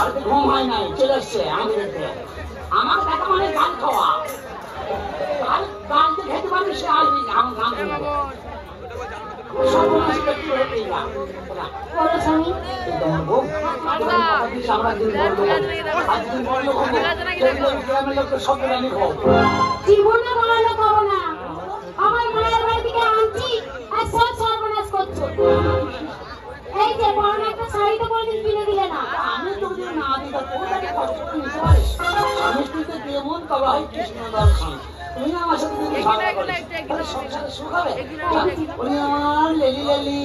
বাড়িতে ঘুম হয় নাই, চলে এসছে আমাকে দেখতে। আমার দেখা মানে গান খাওয়া, গান তো খেতে পারবি, সে আসবি আমার গান শুনবো। জীবনে বড় করো না, আমার মায়ের বাড়ি থেকে আনছি আর সব সর্বনাশ করছো। এই যে বড় একটা শাড়ি তো কোনদিন কিনে দিলে না। আমি তো না দিদা, তোকে কষ্ট করে নিতে পারিস, আমি তুই তো দেবো তবে হয় কৃষ্ণ দর্শন। তুমি আমার সাথে যদি ভালো করিস তাহলে সংসারে সুখ হবে। উনি আমার লেলি লেলি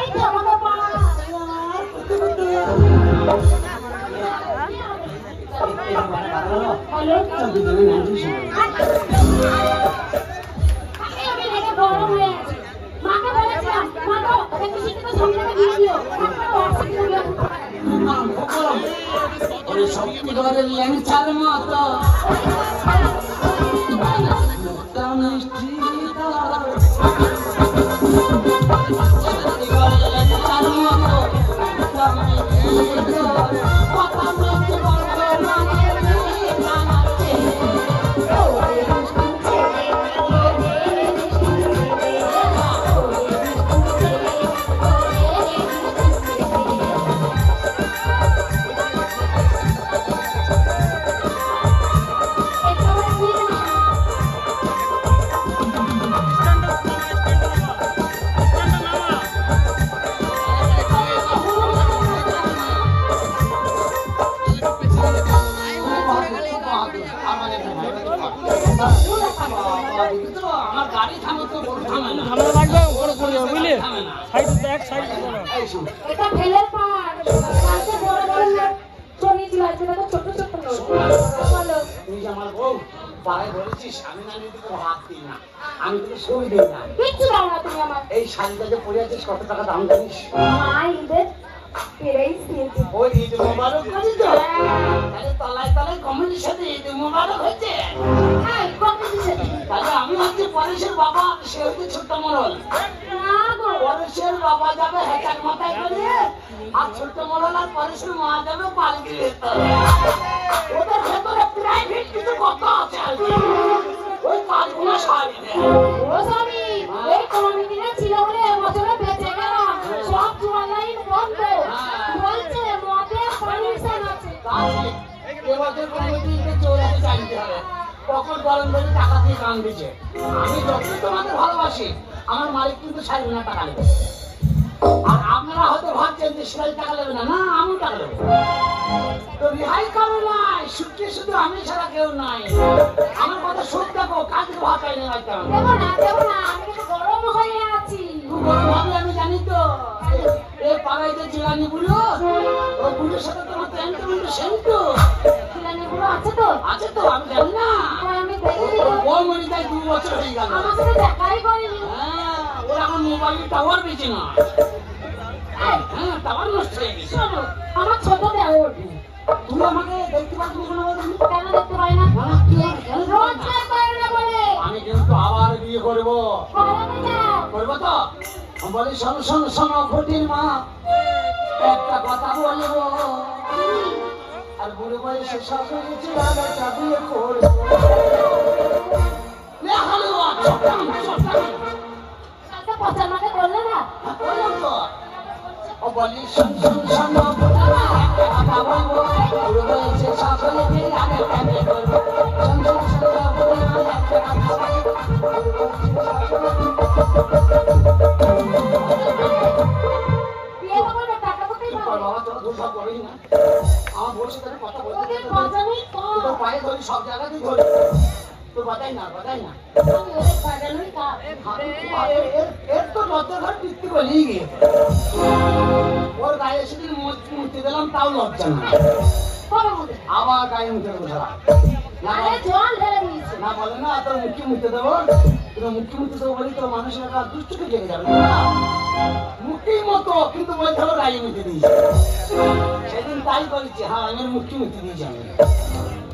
এই যে আমাকে বড় না। হ্যালো, আমি রেগে গরম হয়ে আছি। মাকে বলেছিলাম, মা তো ওকে শিখতে সংসারে দিয়ে দিও। ওরে শক্তি করে ল্যাংচার মতো আমার গাড়ি থামো তো থামে না, লাগবে উপরে পড়ে যাবে বুঝলি, সাইড ব্যাক সাইড এটা ফেলের পার কাছে বড় বড় লোক চলে যাচ্ছে, তো ছোট ছোট লোক। বলো তুই আমার বউ পায়ে বলেছিস আমি না নিতে তোকে হাত দিই না, আমি তোকে সই দিই না। কিচ্ছু দাও না তুমি আমার। এই শাড়িটা যে পরে আছিস কত টাকা দাম জানিস? মা ঈদের পেরেই দিয়েছে। ওই ঈদ মোবারক করি তো, তাহলে তলায় তলায় কমিটির সাথে ঈদ মোবারক হয়েছে। হ্যাঁ, কম্পিটিশন। তাহলে আমি হচ্ছে পরেশের বাবা, সে হচ্ছে ছোট্ট মরল। না গো, পরেশের বাবা যাবে হেঁচার মাথায় করে, আর ছোট্ট মরল আর পরেশের মা যাবে পালকি ভেতরে। ওদের ভেতরে প্রাইভেট কিছু কথা আছে আর কি। ওই কাজগুলো সারি দেয়। ও স্বামী, এই কমিটিটা ছিল বলে এবছরে বেঁচে গেলাম। সব জুয়ার লাইন বন্ধ। বলছে মদের পারমিশন আছে। এবছর কমিটিকে চৌরাতে জানতে হবে কখন গরম ধরে টাকা দিয়ে কান দিচ্ছে। আমি যতই তোমাদের ভালোবাসি, আমার মালিক কিন্তু ছাড়বে না টাকা নেবে। আর আপনারা হয়তো ভাবছেন যে সেলাই টাকা নেবে না, না আমি টাকা নেবো। তো রেহাই কারো নাই, সুখে শুধু আমি ছাড়া কেউ নাই। আমার কথা শোধ দেখো, কাজকে ভাত আইনে রাখতাম। দেবো না, আমি কিন্তু গরম হয়ে আছি। তুই গরম হবে আমি জানি তো। এই পাড়ায় যে জিলানি বুড়ো, ওই বুড়োর সাথে তোমার প্যান্ট কিন্তু সেম তো। খিলানিগুলো আছে তো? আছে তো, আমি জানি না। আমি দেখিনি। বউ মরি তাই 2 বছর হয়ে গেল। আমার সাথে দেখাই করেনি। হ্যাঁ, ওর এখন মোবাইল টাওয়ার বেঁচে না। হ্যাঁ, টাওয়ার নষ্ট হয়ে গেছে। শোনো, আমার ছোট দেওর। তুমি আমাকে দেখতে পাচ্ছ না বলো? কেন দেখতে পাই না? রোজগার করে না বলে। আমি কিন্তু আবার বিয়ে করবো। করাতে যাও। করবো তো? আমি বলি শোনো শোনো শোনো ঘটির মা, একটা কথা বলবো। আর বুড়ো বয়সে সব কিছু আলাদা বিয়ে করবো। কালকে পচার মাকে বললে না? ও বলি শোন শোন শোনো একটা কথা বলবো। বুড়ো বয়সে সব কিছু আলাদা বিয়ে করবো। শোন শোন শোনো বুড়ো বয়সে একটা কথা বলবো। বিয়ে করবো না, টাকা কোথায় পাবো? বাবা তোরা ধোসা করিস না, আমার বউর সাথে কথা বলতে ওদের বাজানোই কম। তো পায়ে ধরি, সব জায়গাতেই ধরি, তো বাজাই না বাজাই না। আমি ওদের বাজানোই কাজ। এর তো লজ্জা ধর বৃত্তি বলেই গিয়েছে। ওর গায়ে সেদিন মুক্তি দিলাম, তাও লজ্জা না। বলো ওদের। আবার গায়ে মুখে বসা আরে জল ঢেলে দিয়েছে। না বলে না, তোর মুখে মুখতে দেবো, তোর মুখে মুখতে দেবো বলি তোর মানুষের একটা দুষ্টকে জেগে যাবে না। মুখেই মতো কিন্তু বলতে হলো গায়ে মুখে দিয়েছে। সেদিন তাই বলছে, হ্যাঁ আমি মুখে মুখে দিয়েছি আমি।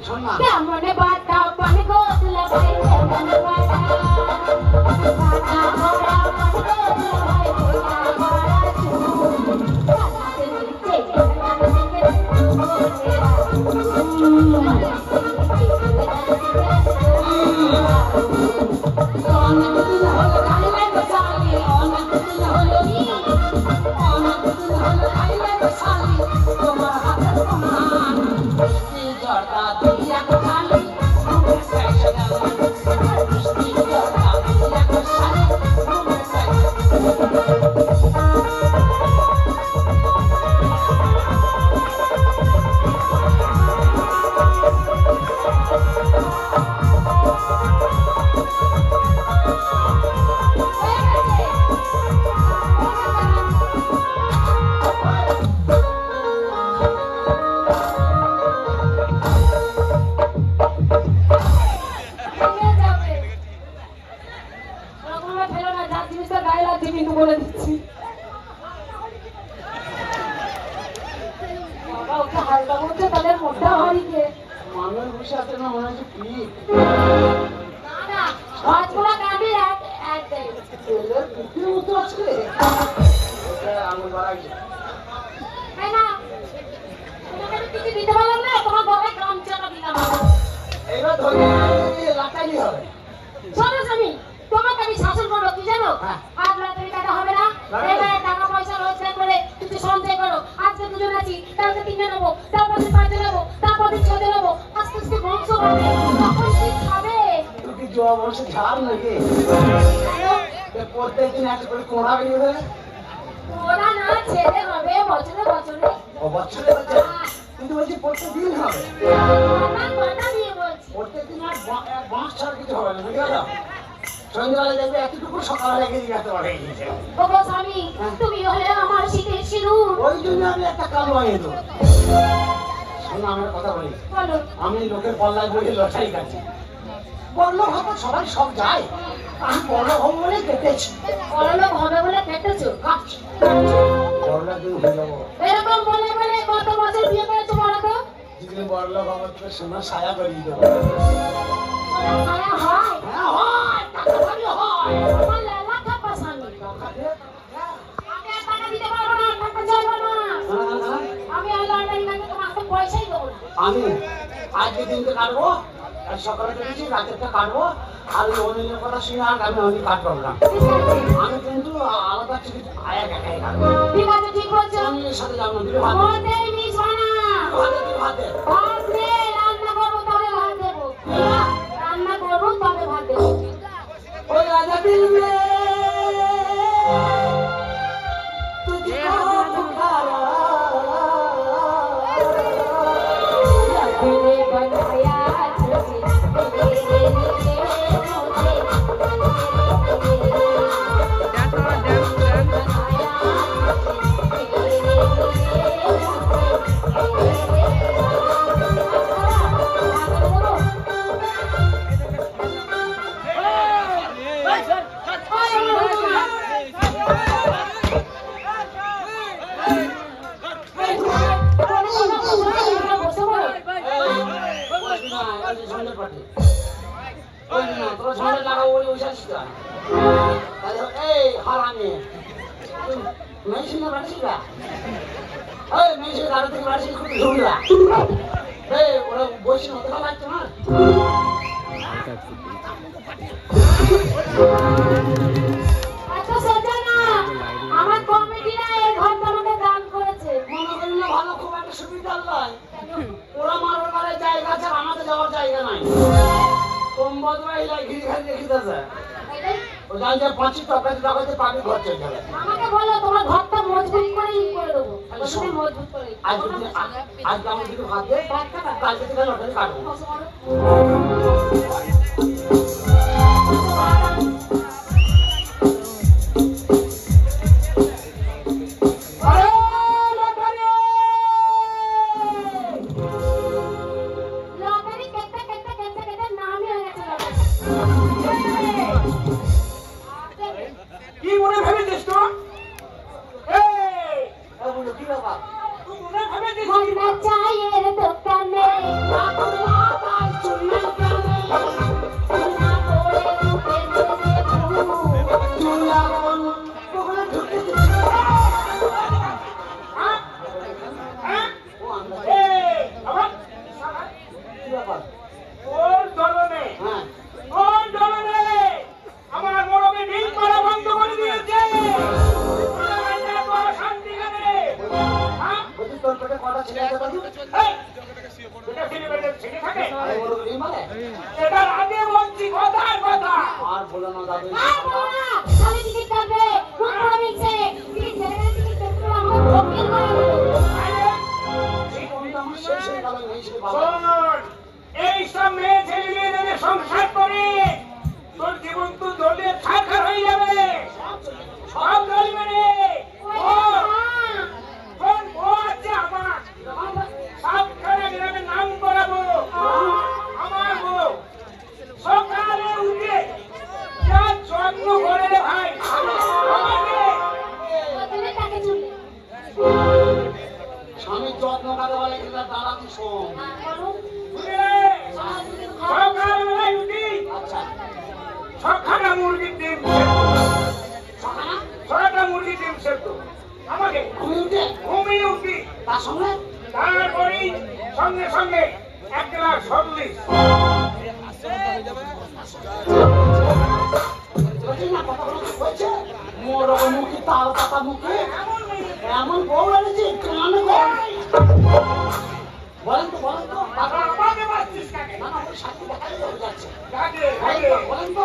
শোন না, কেমনে বাটা পানি গোদলা ভাই, কেমনে বাটা বাটা ভরা পানি গোদলা ভাই, ভরা ভরা চুল কাটাতে নিচে কাটাতে বসে আছে না মনে হচ্ছে পিঠ না না হজমোলা গাভীর এক দেয় ছেলের পিঠের মতো আছে আঙুল বাড়াইছে তাই না তোমাকে আমি কিছু দিতে পারলাম না তোমার গলায় গামছাটা দিলাম এবার ধরে লাটাই হবে শোনো স্বামী তোমাকে আমি শাসন করবো কি জানো হ্যাঁ। আজ রাত্রে টাকা হবে না এবারে টাকা পয়সা রোজগার করে কিছু সঞ্চয় করো আজকে দুজন আছি কালকে তিনজে নেবো তারপর দিন পাঁচে নেবো তারপর দিন ছজে নেবো আস্তে আস্তে বংশ বাড়বে তখন কি খাবে তুই কি জবা বসে ঝাড় নাকি প্রত্যেকদিন একটা করে কোড়া বেরিয়ে ওরা না ছেলে হবে বছরে বছরে ও বছরে বছরে কিন্তু বলছি প্রত্যেকদিন হবে কথা নিয়ে বলছি প্রত্যেকদিন আর বাঁশ ছাড়া কিছু হবে না বুঝতে পারো সন্ধ্যাবেলা দেখবে এতটুকু সকালে রেখে দিয়ে আসতে পারে ও গো স্বামী তুমি হলে আমার শীতের সিঁদুর ওই জন্য আমি একটা কাল বানিয়ে দেবো শোনো আমার কথা বলি বলো আমি লোকের পাল্লায় বলে লটারি কাটছি বললো হয়তো সবাই সব যায় আমি বড় হবো বলে কেটেছি বড়লোক হবে বলে কেটেছো কাটছি বড়লোক দিন হয়ে যাবো এরকম বলে বলে কত বছর বিয়ে করেছো বলো তো যেদিন বড়লোক আমার তোকে সোনা ছায়া করিয়ে দেবো ছায়া হয় হ্যাঁ হয় টাকা পানি হয় আমার লালা খাপা স্বামী আমি আর টাকা দিতে পারবো না টাকা চাইবো না আমি আর লটারি কাটতে তোমার তো পয়সাই দেবো না আমি আজকে দিনটা কাটবো আর সকালে কেটেছি রাতেরটা কাটবো আর ওই অনিলের কথা শুনে আর আমি অনেক কাটবো না ঠিক আছে আমি কিন্তু আলাদা টিকিট আয়া একাই কাটবো ঠিক আছে ঠিক বলছো অনিলের সাথে যাবো না দিলে ভাত মোটেই মিশবো না ভাত দে ভাত দে রান্না করবো তবে ভাত দেবো রান্না করবো তবে ভাত দেবো ওই রাজা দিল মে তুঝকো পুকারা तेरे बनाया तुझे तेरे लिए मुझे আচ্ছা সোজা না আমার কমিটিরা এই ঘরটা আমাকে দান করেছে ভালো খুব একটা সুবিধা নয় ওরা মারবার মানে জায়গা আছে আমাদের যাওয়ার জায়গা নাই কম বদলাই ঘিরে ঘাড়ি রেখে ও জানছে 25 টাকাতে পাবি ঘর চলে যাবে আমাকে বলো তোমার ঘরটা মজবুত করে করে দেবো ওখানে মজবুত করে আজ আমি যদি ভাত দে কালকে থেকে লটারি কাটবো লটারি কেটে কেটে কেটে কেটে নামই হয়ে গেছে কি মনে ভেবেছিস তো বলো কি বাবা তুই মনে ভেবেছিস মন্না চায়ের দোকানে আর বলো না দাদু খালি টিকিট কাটবে কোন মিলছে টিকিট ছেড়ে টিকিট কেটে আমাকে ভোকিল করে শেষ হয়ে গেল এই ছিল বাবা শোন, এই সব মেয়ে ছেলে মেয়েদের সংসার করে তোর জীবন তো দলে ছারখার হয়ে যাবে সব জ্বলবে রে কোন বউ আছে আমার সাতখানা গ্রামে নাম করাবো আমার বউ সকালে উঠে যা যত্ন করে রে ভাই আমাকে বদলে তাকে চুলে স্বামীর যত্ন কাকে বলে কিন্তু দাঁড়াতে শোন বলুন বুঝলে সকালবেলায় উঠি আচ্ছা ছখানা মুরগির ডিম সকালে 6টা মুরগির ডিম সেদ্ধ আমাকে ঘুমিয়ে উঠে ঘুমিয়ে উঠি তার সঙ্গে তারপরেই সঙ্গে সঙ্গে 1 গ্লাস হরলিক্স বলছি না কথাগুলো কি বলছে মোর মুখে তাল পাতা মুখে এমন বউ এনেছি মানে বলেন তো আমাকে বাঁচছিস কাকে না না ওই সাথে দেখা যাচ্ছে কাকে কাকে বলেন তো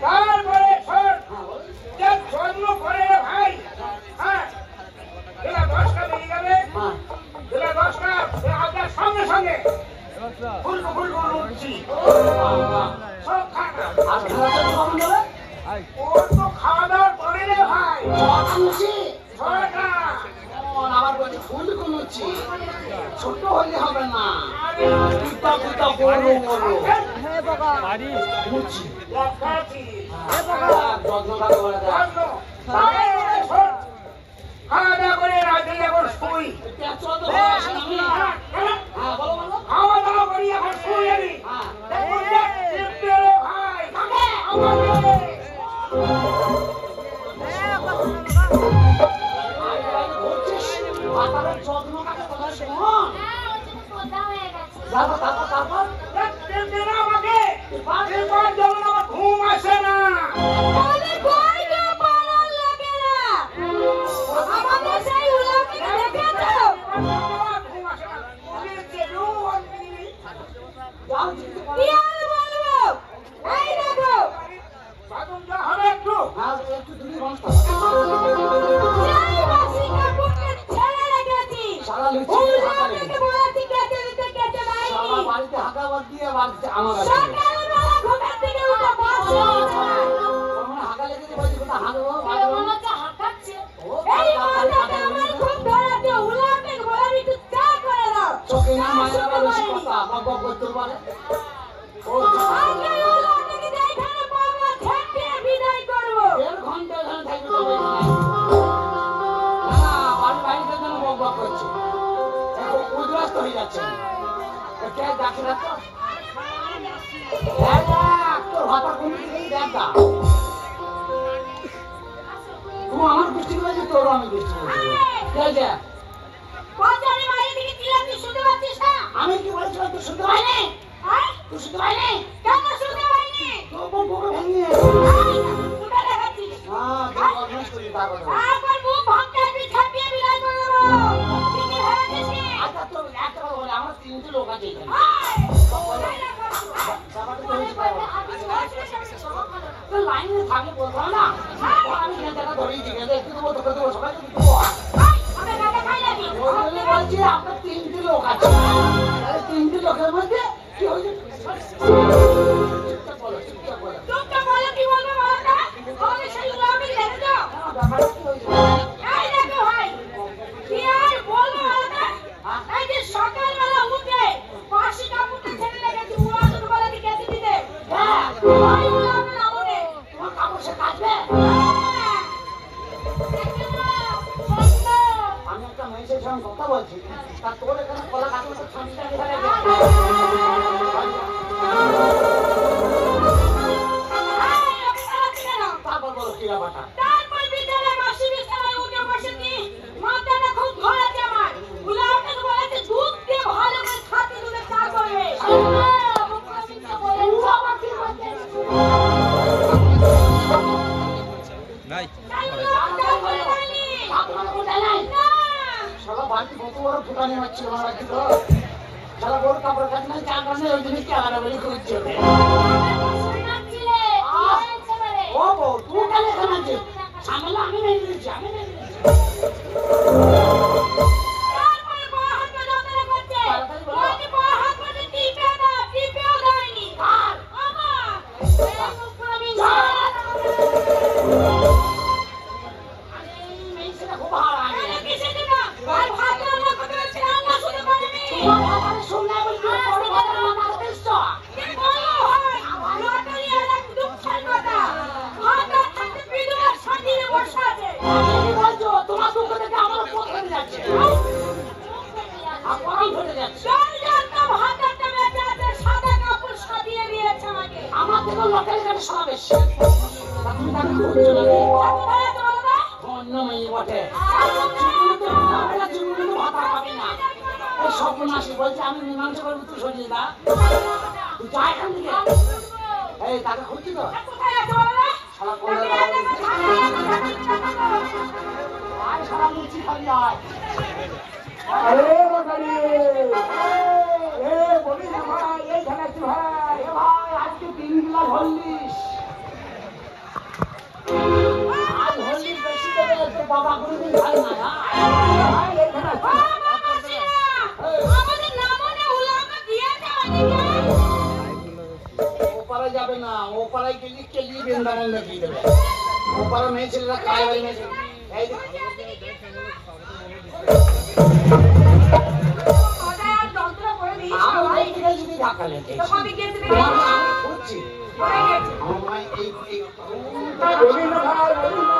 তারপরে শোন হ্যাঁ বলেন যে জন্ম করে রে ভাই হ্যাঁ বেলা 10টা বেজে যাবে হ্যাঁ বেলা 10টা আপনার সঙ্গে সঙ্গে ফুলকো উঠছি সব খানা আর ঘোরাতে কখন যাবে ওর তো খাওয়া দাওয়ার পরে রে ভাই ছটা লুচি 6টা আবার বলছি ফুল কুলুচি ছোট হলে হবে না আরে কুটা কুটা বড় বড় বাড়ি লুচি দেখাচ্ছি যত্ন করে বলে দেয় তারপরে শোন খাওয়া দাওয়া করে রাতে এখন শুই পেঁয়াজ তো ভালো আসে না আমি হ্যাঁ বলো খাওয়া দাওয়া করি এখন শুই আমি হ্যাঁ দেখুন যে তৃপ্তি রে ভাই আমাকে পাতারের যত্ন কাকে কথা শোন তারপর তৃপ্তি রে আমাকে এরপর যেমন আমার ঘুম আসে না ঘুম আসে না ঘুমের চেয়েও যাও চিনতে পারো বাথরুম যা হবে একটু হ্যাঁ একটু দূরে বন্ধ সারা লুচি সারা বাড়িতে হাঁকা বাদ দিয়ে বাড়িতে আমার কাছে হাঁকা লেগে বলছি কোথা হাঁকবো চোখে না মায়ের আবার বেশি কথা বক করতে পারে দেড় ঘন্টা এখানে থাকবে তো বলছি না বাড়ি বাড়িতে যেন বক বক করছে উদ্রাস্ত হয়ে যাচ্ছে কে ডাকে না তো তোর ভাতা কমে দিকেই দেখ দা তুমি আমার বৃষ্টি করেছি তোরও আমি বৃষ্টি করেছি কে যে আমি কি বলেছিলাম তুই শুনতে পাইনি তুই শুনতে পাইনি তোর বুকে ভেঙে হ্যাঁ তুই বদমাশ করবি তার কথা আচ্ছা তোর একটা কথা বলে আমার 3টে লোক আছে এখানে লাইনে থাকে বলবো না আমি দেখা ধরেই ঠিক আছে একটু দেবো তোকে দেবো সবাইকে দেবো বলছি আপনার 3টে লোক আছে 3টে লোকের মধ্যে কি হয়েছে চুপচাপ বলো ব্যাপারটা কি হয়েছে সকালবেলা উঠে বাসি কাপড়টা ছেড়ে রেখেছি উড়া দুটো বেলা দিকে দিতে তোমার কাপড় সে কাটবে আমি একটা মেয়েছের সঙ্গে কথা বলছি তা তোর এখানে কলা কাটলে তো ছাঁচটা দেখা যাবে তারপর বলো কি ব্যাপারটা তারপর বিকেলে মাসি বিছানায় উঠে বসেছি মাথাটা খুব ধরেছে আমার গুলাবকে বলেছে দুধ দিয়ে ভালো করে খাতে দুধে চা করবে সারা বাড়িতে কত বড় ফুটানি হচ্ছে আমার বাড়িতে তো সারা বড় কাপড় কাট নাই চা কাট নাই ওই জন্য কি আলাদা বেরিয়ে করছে ও বউ তুই কেন এখানে আছিস ঝামেলা আমি নেই দিয়েছি খুব ভালো তোমার দুঃখ থেকে আমার পথ হয়ে যাচ্ছে আর গরম হয়ে যাচ্ছে সাদা বাড়ি সব এসছে তুমি তাকে খুঁজছো না অন্য মেয়ে বটে ভাতা পাবি না এই সর্বনাশী বলছে আমি মীমাংসা করবো তুই সরিয়ে দা তুই যা এখান থেকে এই তাকে খুঁজছি তো সারা কোলে সারা মুচি খালি আয় আরে বাবারে এ বলি না ভাই এই খানাচ্ছি ভাই এ ভাই আজকে 3 গ্লাস হরলিস আজ হরলিস বেশি করে তোর বাবা কোনোদিন খায় না ভাই এই খানাচ্ছি আমাদের নামনে উলামা দিয়েছে ওদিকে ওপারে যাবে না ওপারে গেলি কেলিয়ে বৃন্দাবন দেখিয়ে দেবে ওপারে মেয়ে ছেলেরা খায় বাড়ি মেয়ে ছেলে এই দেখ ওটা যন্ত্র করে দিই আমি এই দিকে যদি ধাক্কা লেগে তো কবি গেছে আমি খুঁজছি আমার মা এই বলি না ভাই বলি না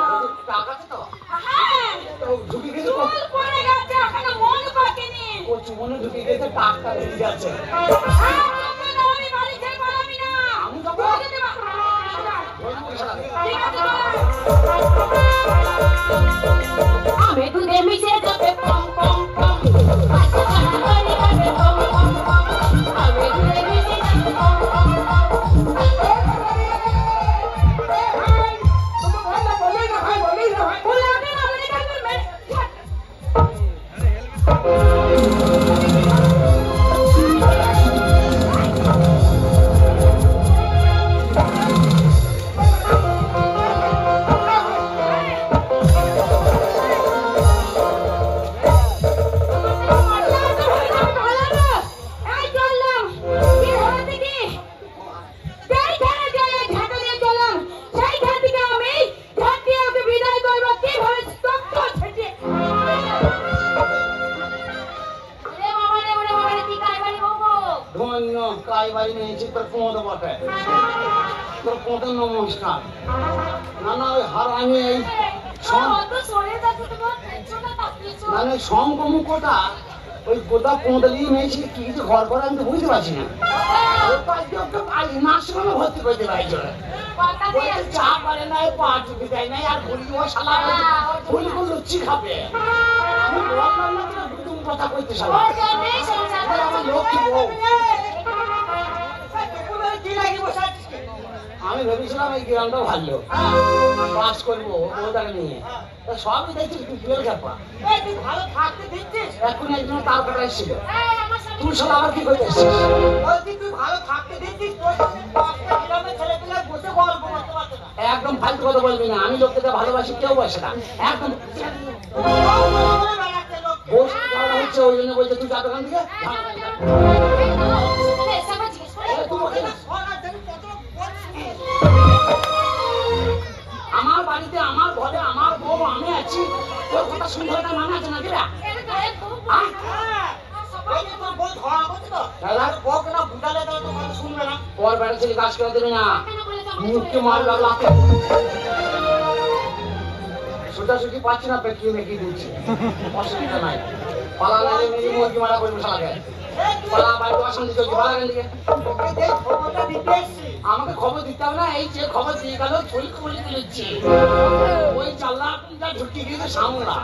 টাকা আছে তো হ্যাঁ তো ঢুকে গেছে চুল পড়ে গেছে এখনো মন পাকেনি ও চুমনে ঢুকে গেছে টাকা লেগে যাচ্ছে আমি বাড়ি থেকে পালাবি না আমি যাবো আমি দুধে মিশে যাবে পম পম পম আমি দুধে মিশে যাবে পম পম বলি না ভাই উলামে আমাদের কাছে মেরে ধন্য কাই বাড়ি নিয়েছি তোর পোঁত বটে তোর পোঁতের নমস্কার না না ওই হারামি এই না না সংকমুখটা ওই গোটা পোঁতলি নিয়েছি কি কিছু ঘর করে আমি তো বুঝতে পারছি না নার্সিংহোমে ভর্তি করে দেবে এই জন্য চা করে নাই পা টিপে দেয় নাই আর ঘুরি ও শালা ঘুরি করে লুচি খাবে আমি বললাম না তোরা দুদুম কথা কইতে শালা আমার লক্ষ্মী বউ আমি ভেবেছিলাম এই গ্রামটা ভালো পাস করবো ওটাকে নিয়ে তা সবই দেখছি টুকুরের ব্যাপার ভালো থাকতে দিচ্ছিস এখন একজন তার কথা এসেছিল তুই সব আবার কি করতে এসছিস বলছি তুই ভালো থাকতে দিচ্ছিস তোর গ্রামের ছেলেপিলে বসে গল্প করতে পারছে না একদম ফালতু কথা বলবি না আমি লোককে ভালোবাসি কেউ বসে না একদম বসে ঝগড়া হচ্ছে ওই জন্য বলছে তুই যা দোকান থেকে আমার বাড়িতে আমার ঘরে আমার বউ আমি আছি তোর কথা শুনতে হবে মানে আছে না কিরা ওর বেড়া ছেলে কাজ করে দেবে না মুখকে মারবে লাতে সোজাসুজি পাচ্ছি না পেটকে মেকিয়ে দিচ্ছি অসুবিধা নাই পালা লাগে মেরে মুরগি মারা করবো শালাকে পালা বাড়িতে অশান্তি চলছে পালা দিকে আমাকে খবর দিতে হবে না এই যে খবর দিয়ে গেল ছুরি খুলি তুলেছি ওই চাল্লাটা ঢুকিয়ে দিয়েছে সামলা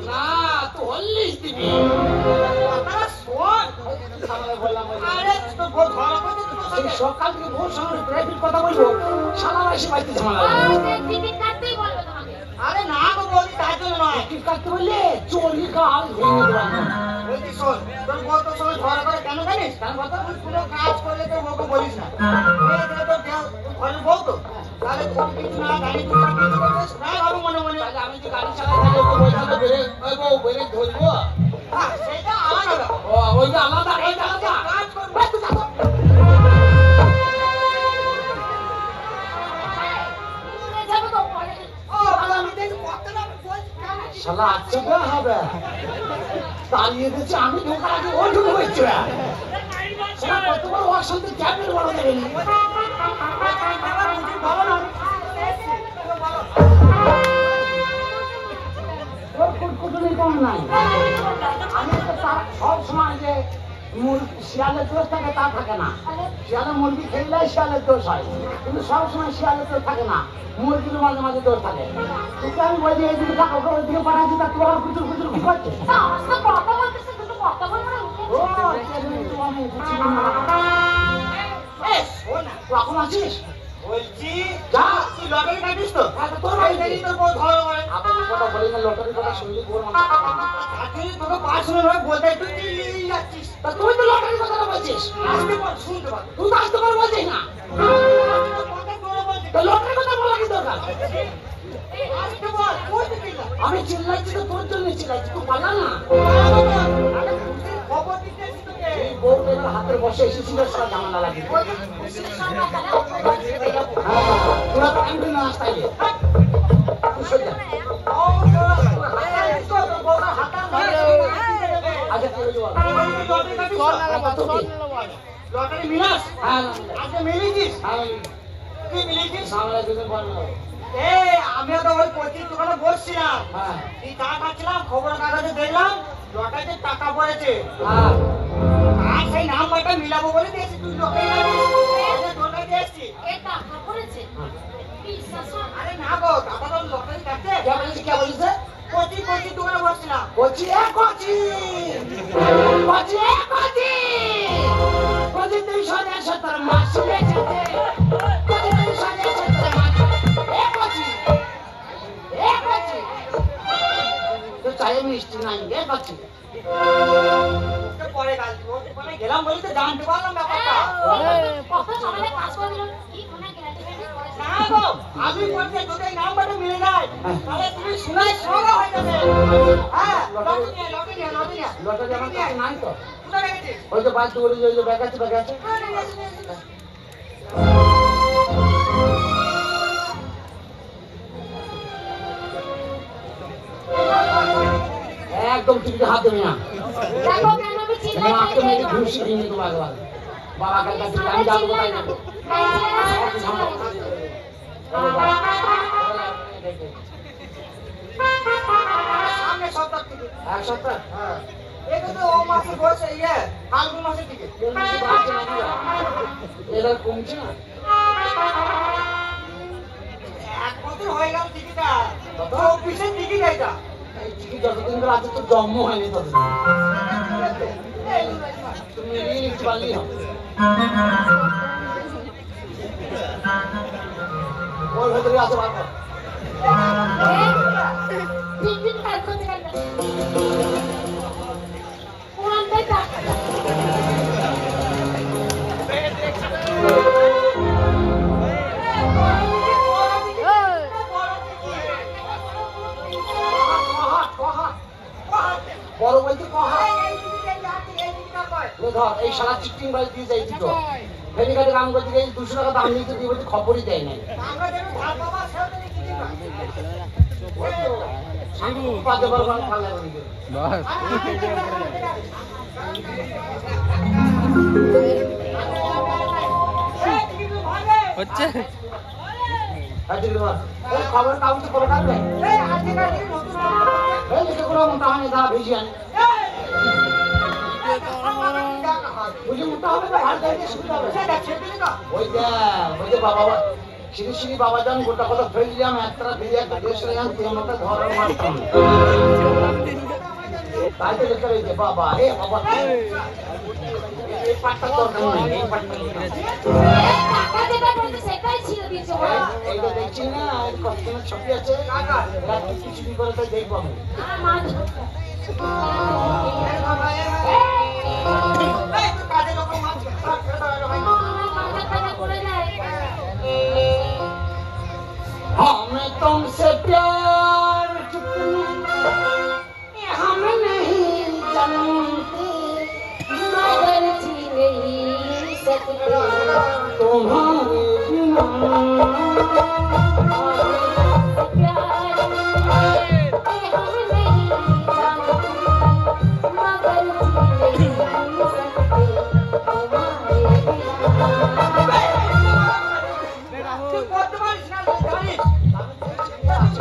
না তো হল্লিস দিবি সকাল থেকে ভোর সময় প্রাইভেট কথা বলবো সারা এসে বাড়িতে ঝামেলা আরে না গো বলি তাই জন্য নয় টিকিট কাটতে বললে চলি কাল ভেঙে দেওয়া বলছি শোন তোর কত সময় ঝগড়া করে কেন জানিস কারণ কথা তুই পুরো কাজ করলে তোর বউকে বলিস না ঘরে বউ তো তাহলে তুমি কিছু না জানি তুমি কিছু করছিস না ভালো মনে মনে তাহলে আমি যে গাড়ি চালাই তাহলে ওকে বলতে বেরে ওই বউ বেরে ধরবো সেটা আলাদা ও ওইটা আলাদা ওইটা আলাদা কাজ করবো আমি দেখি কথাটা বলছি শালা আচ্ছা হবে তাড়িয়ে দিচ্ছে আমি ঢোকার আগে ও ঢুকে হচ্ছে শালা কত বড় অশান্তি ক্যাপের বড় দেখেনি ওর কুটকুটুনি কম নাই আমি তো সব সময় যে শিয়ালের দোষ থাকে তা থাকে না। শিয়ালের মুরগি খেলে শিয়ালের দোষ হয়, কিন্তু সবসময় শিয়ালের দোষ থাকে না, মুরগির মাঝে মাঝে দোষ থাকে। কিন্তু আমি বলছি এইদিকে টাকা ওই দিকে পাঠাচ্ছি, তা তোর কুচুর কুচুর কি করছে? কথা বলতেছে দুটো কথা বলবে ও আমি বুঝছি না। কখন আছিস? বলছি যা তুই লটারি কাটিস তো? তোর এই দেখি তোর বউ ধরা করে। আবার কথা বলি না, লটারির কথা শুনলি তোর মাথা তাকে তোকে 5 মিনিট ধরে বলতে তুই চিল্লিয়ে যাচ্ছিস। তা তুই তো লটারির কথা বলছিস, আসতে পার, শুনতে পার। তুই তো আসতে পার বলছিস না। কথা তোরা বলছিস। তো লটারির কথা বলা কি দরকার? আসতে পার, কই তুই চিল্লা? আমি চিল্লাইছি তো তোর জন্য চিল্লাইছি, তুই পালা না। আরে খুশির খবর দিতে এসেছি তোকে। এই বউ মেয়ের হাতের বসে এসেছিল, সব ঝামেলা লাগিয়ে তোরা তো আমি না আসতাইলে তুই সইয়া। ও তোরা হাতে আছিস তো, তোর বউটা হাতে ধরে আগে চলে যাওয়া লটারি কাটিস তো? লটারি মিলাস? হ্যাঁ আজকে মিলিয়েছিস? হ্যাঁ কি মিলিয়েছিস? সামনে দুজন বল আমিও তো ওই কোচিং দোকানে বসছিলাম, হ্যাঁ এই চা খাচ্ছিলাম, খবর কাগজে দেখলাম লটারিতে টাকা পড়েছে। হ্যাঁ আর সেই নাম্বারটা মিলাবো বলে দিয়েছি, তুই লটারি তোর কাছে এসছি। এ টাকা পড়েছে বিশ্বাস হয় না। আরে না গো, টাকা তো লটারি কাটছে। কে বলেছে কে বলেছে? কোচিং দোকানে বসছিলাম। কচি এ কচি কচি এ কচি কচি তুই সরে এসে তোর মাসি রেখেছে, কচি তুই সরে এসে তোর মাসি এ কচি তো চাই মিষ্টি নাই এ কচি। ওকে পরে গাল দিব, ওখানে গেলাম বলে তো জানতে পারলাম ব্যাপারটা। কত সকালে কাজ করে দিল কি কোনা গ্যারান্টি করেছে না গো, আমি বলছি যদি এই নাম্বারটা মিলে যায় তাহলে তুমি শোনাই সঙ্গে হয়ে যাবে। হ্যাঁ, লটারি নিয়ে। লটারি আমার কাছে নাই তো, কোথায় রেখেছিস? ওই তো বাচ্চা ওই যে ব্যাগ আছে একদম টিভিতে হাত দেবে না। দেখো কেন আমি চিল্লাই আপনি মেয়েকে ঘুষি দিন তোমার বাবার কাছে আমি যাবো কোথায় যাবো? সামনে সপ্তাহ থেকে। এক সপ্তাহ হ্যাঁ, এটা তো ও মাসে বসে ফাল্গুন মাসের দিকে। এবার কমছে না। 1 বছর হয়ে গেল টিকিটটা, 24-এর টিকিট এটা। এই টিকিট যতদিন করে আছে তো জন্ম হয়নি ততদিন তুমি নিয়ে নিতে পারলেই হবে। ওর ভেতরে আছে বার কর। ঠিক ঠিক কাজ করতে গেল কোনটাই টাকা বড় বলতে কহা এই টিকিটটা কয়? ধর এই সারা চিটিং বাড়ি দিয়ে যাই দিত ফেরিঘাটে কাম করতে গিয়ে 200 টাকা দাম নিতে দিয়ে বলতে খবরই দেয় নাই। আমরা যেন ধার বাবা সেও তো টিকিট পায়। পাতে পারবো না পাল্লা করে দিবে। হচ্ছে এই খবর কাগজে করে কাটবে এই আজকেকার দিনে নতুন এই লিখে কোনো মোটা হয়নি দাঁড়া ভেসে আনি বুঝে মোটা হবে না ভালো দেখে সুবিধা হবে। ওই যে বাবা শ্রী শ্রী বাবা যান গোটা কথা ফেলে দিলাম একটা দিয়ে একটা দেশ যান তেমনটা ধরার মারতাম তাই তো লেখা রয়েছে বাবা হে বাবা এই পাটটা দরকার নেই এই পাটটা টাকা যেটা বলছে সেটাই ছিল দিয়েছে ওরা এইটা দেখছি না কতদিনের ছবি আছে রাত্রি কিছু কি করে তাই দেখবো আমি মাছ हमें तुमसे प्यार कितना हम नहीं जानते मगर जी नहीं सकते तुम्हारे बिना प्यार हम नहीं जानते मगर जी नहीं सकते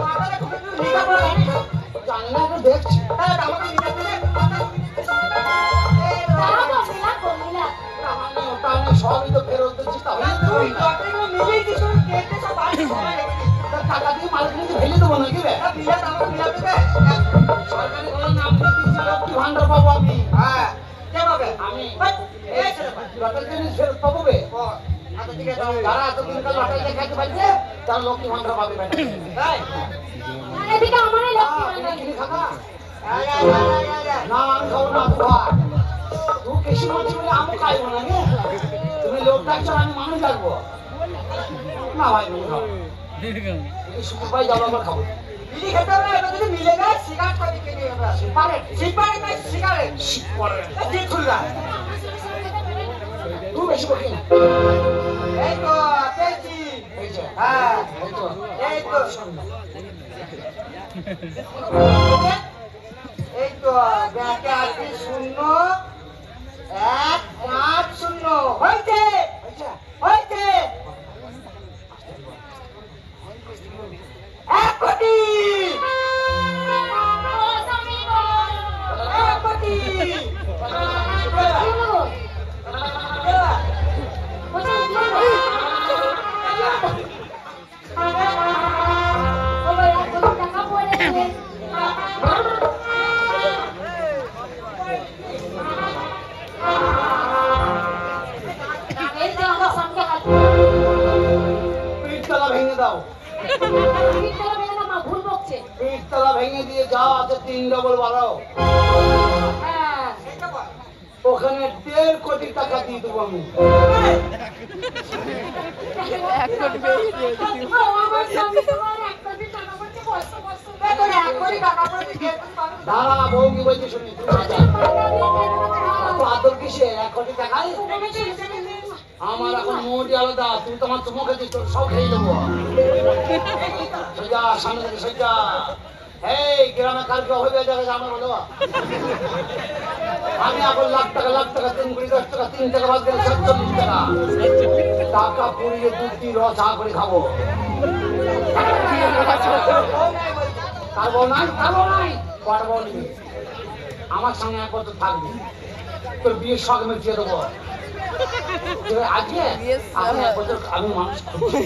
तुम्हारे बिना জানি না তো দেখছি দাঁড়াও তুই লটারিগুলো মিলিয়ে দিস, তোর কেটে সব বাড়ি সবাই রেখে দিস। টাকা দিয়ে মালিক নিতে ফেলে দেবো নাকি রে? বিলাত আমার বিলাতে দে। সরকারি ঘরের নাম দিয়ে দিচ্ছে লক্ষ্মী ভান্ডার পাবো আমি। হ্যাঁ, কে পাবে? আমি। বাট, এই ছেলে পাবে। লটারি জিনিস ফেরত পাবো বে। ও, আচ্ছা ঠিক আছে, আমি- যারা এতদিনকার লটারি দেখাতে পারছে তারা লক্ষ্মী ভান্ডার পাবে বেটা। এই, এদিকে আমারই লক্ষ্মী তুমি ভান্ডার। কিনে খাবা? এই, এই, এই, এই, এই। না আমি খাবো না, তুই খা। তুই কেশি মাছি বলে আমি খাইবো না রে। তুমি লোক ডাকছো আমি মানুষ ডাকবো না ভাই তুমি খাও। এই শুকুর ভাই যাবো আবার খাবো। বিড়ি খেতে হবে না, এটা যদি মিলে যায়, সিগারেট খাবি কিনে হবে। সিগারেট? সিগারেট নয়, সিগারেট। সিগারেট। এই যে খুললা। তুই বেশি বকি না। এই তো, পেয়েছি। এই যে, হ্যাঁ, এই তো। এই তো। এই তো, ব্যাকে আসবে 0-1-5-0 হয়েছে, আচ্ছা, হয়েছে। 1 কোটি, ও স্বামী গো। 1 কোটি। কি হলো? বলছি, কি হলো? ও ভাই, আর কত টাকা পড়েছে? এই যে আমার সঙ্গে হাত। পিঠতলা ভেঙে দাও। ভিতরে বেরো না, মা ভুল বকছে। পিঠতলা ভেঙে দিয়ে যা আছে 3 ডবল বাড়াও। হ্যাঁ। এটা বল। ওখানে 1.5 কোটি টাকা দিয়ে দেবো আমি। ও আমার স্বামী তোমার 1 কোটি টাকা পড়ছে, বসো, বসো। এই তো 1 কোটি টাকা পড়েছে, কে তুমি পাবে? দাঁড়া বউ কি বলছে শুনি। তুই যা, যা। তো আদর কিসে 1 কোটি টাকায়? আমার এখন মোটি আলাদা, তুই তো আমার চুমো খেয়েছিস, তোর সব খেয়ে দেবো। সোজা সামনে থেকে সোজা। এই গ্রামে কালকে হয়ে যাবে জানো বলো? আমি এখন লাখ টাকা 3 কোটি 10 টাকা 3 টাকা বাদ দিলে 47 টাকা টাকা পুড়িয়ে দুধ দিয়ে রস চা করে খাবো। তার বউ নাই, তার বউ নাই, কটা বউ নিবি? আমার সঙ্গে 1 বছর থাকবি, তোর বিয়ের শখ মিটিয়ে দেবো। আজকে আমি 1 বছর আমি মানুষ খুঁজছি।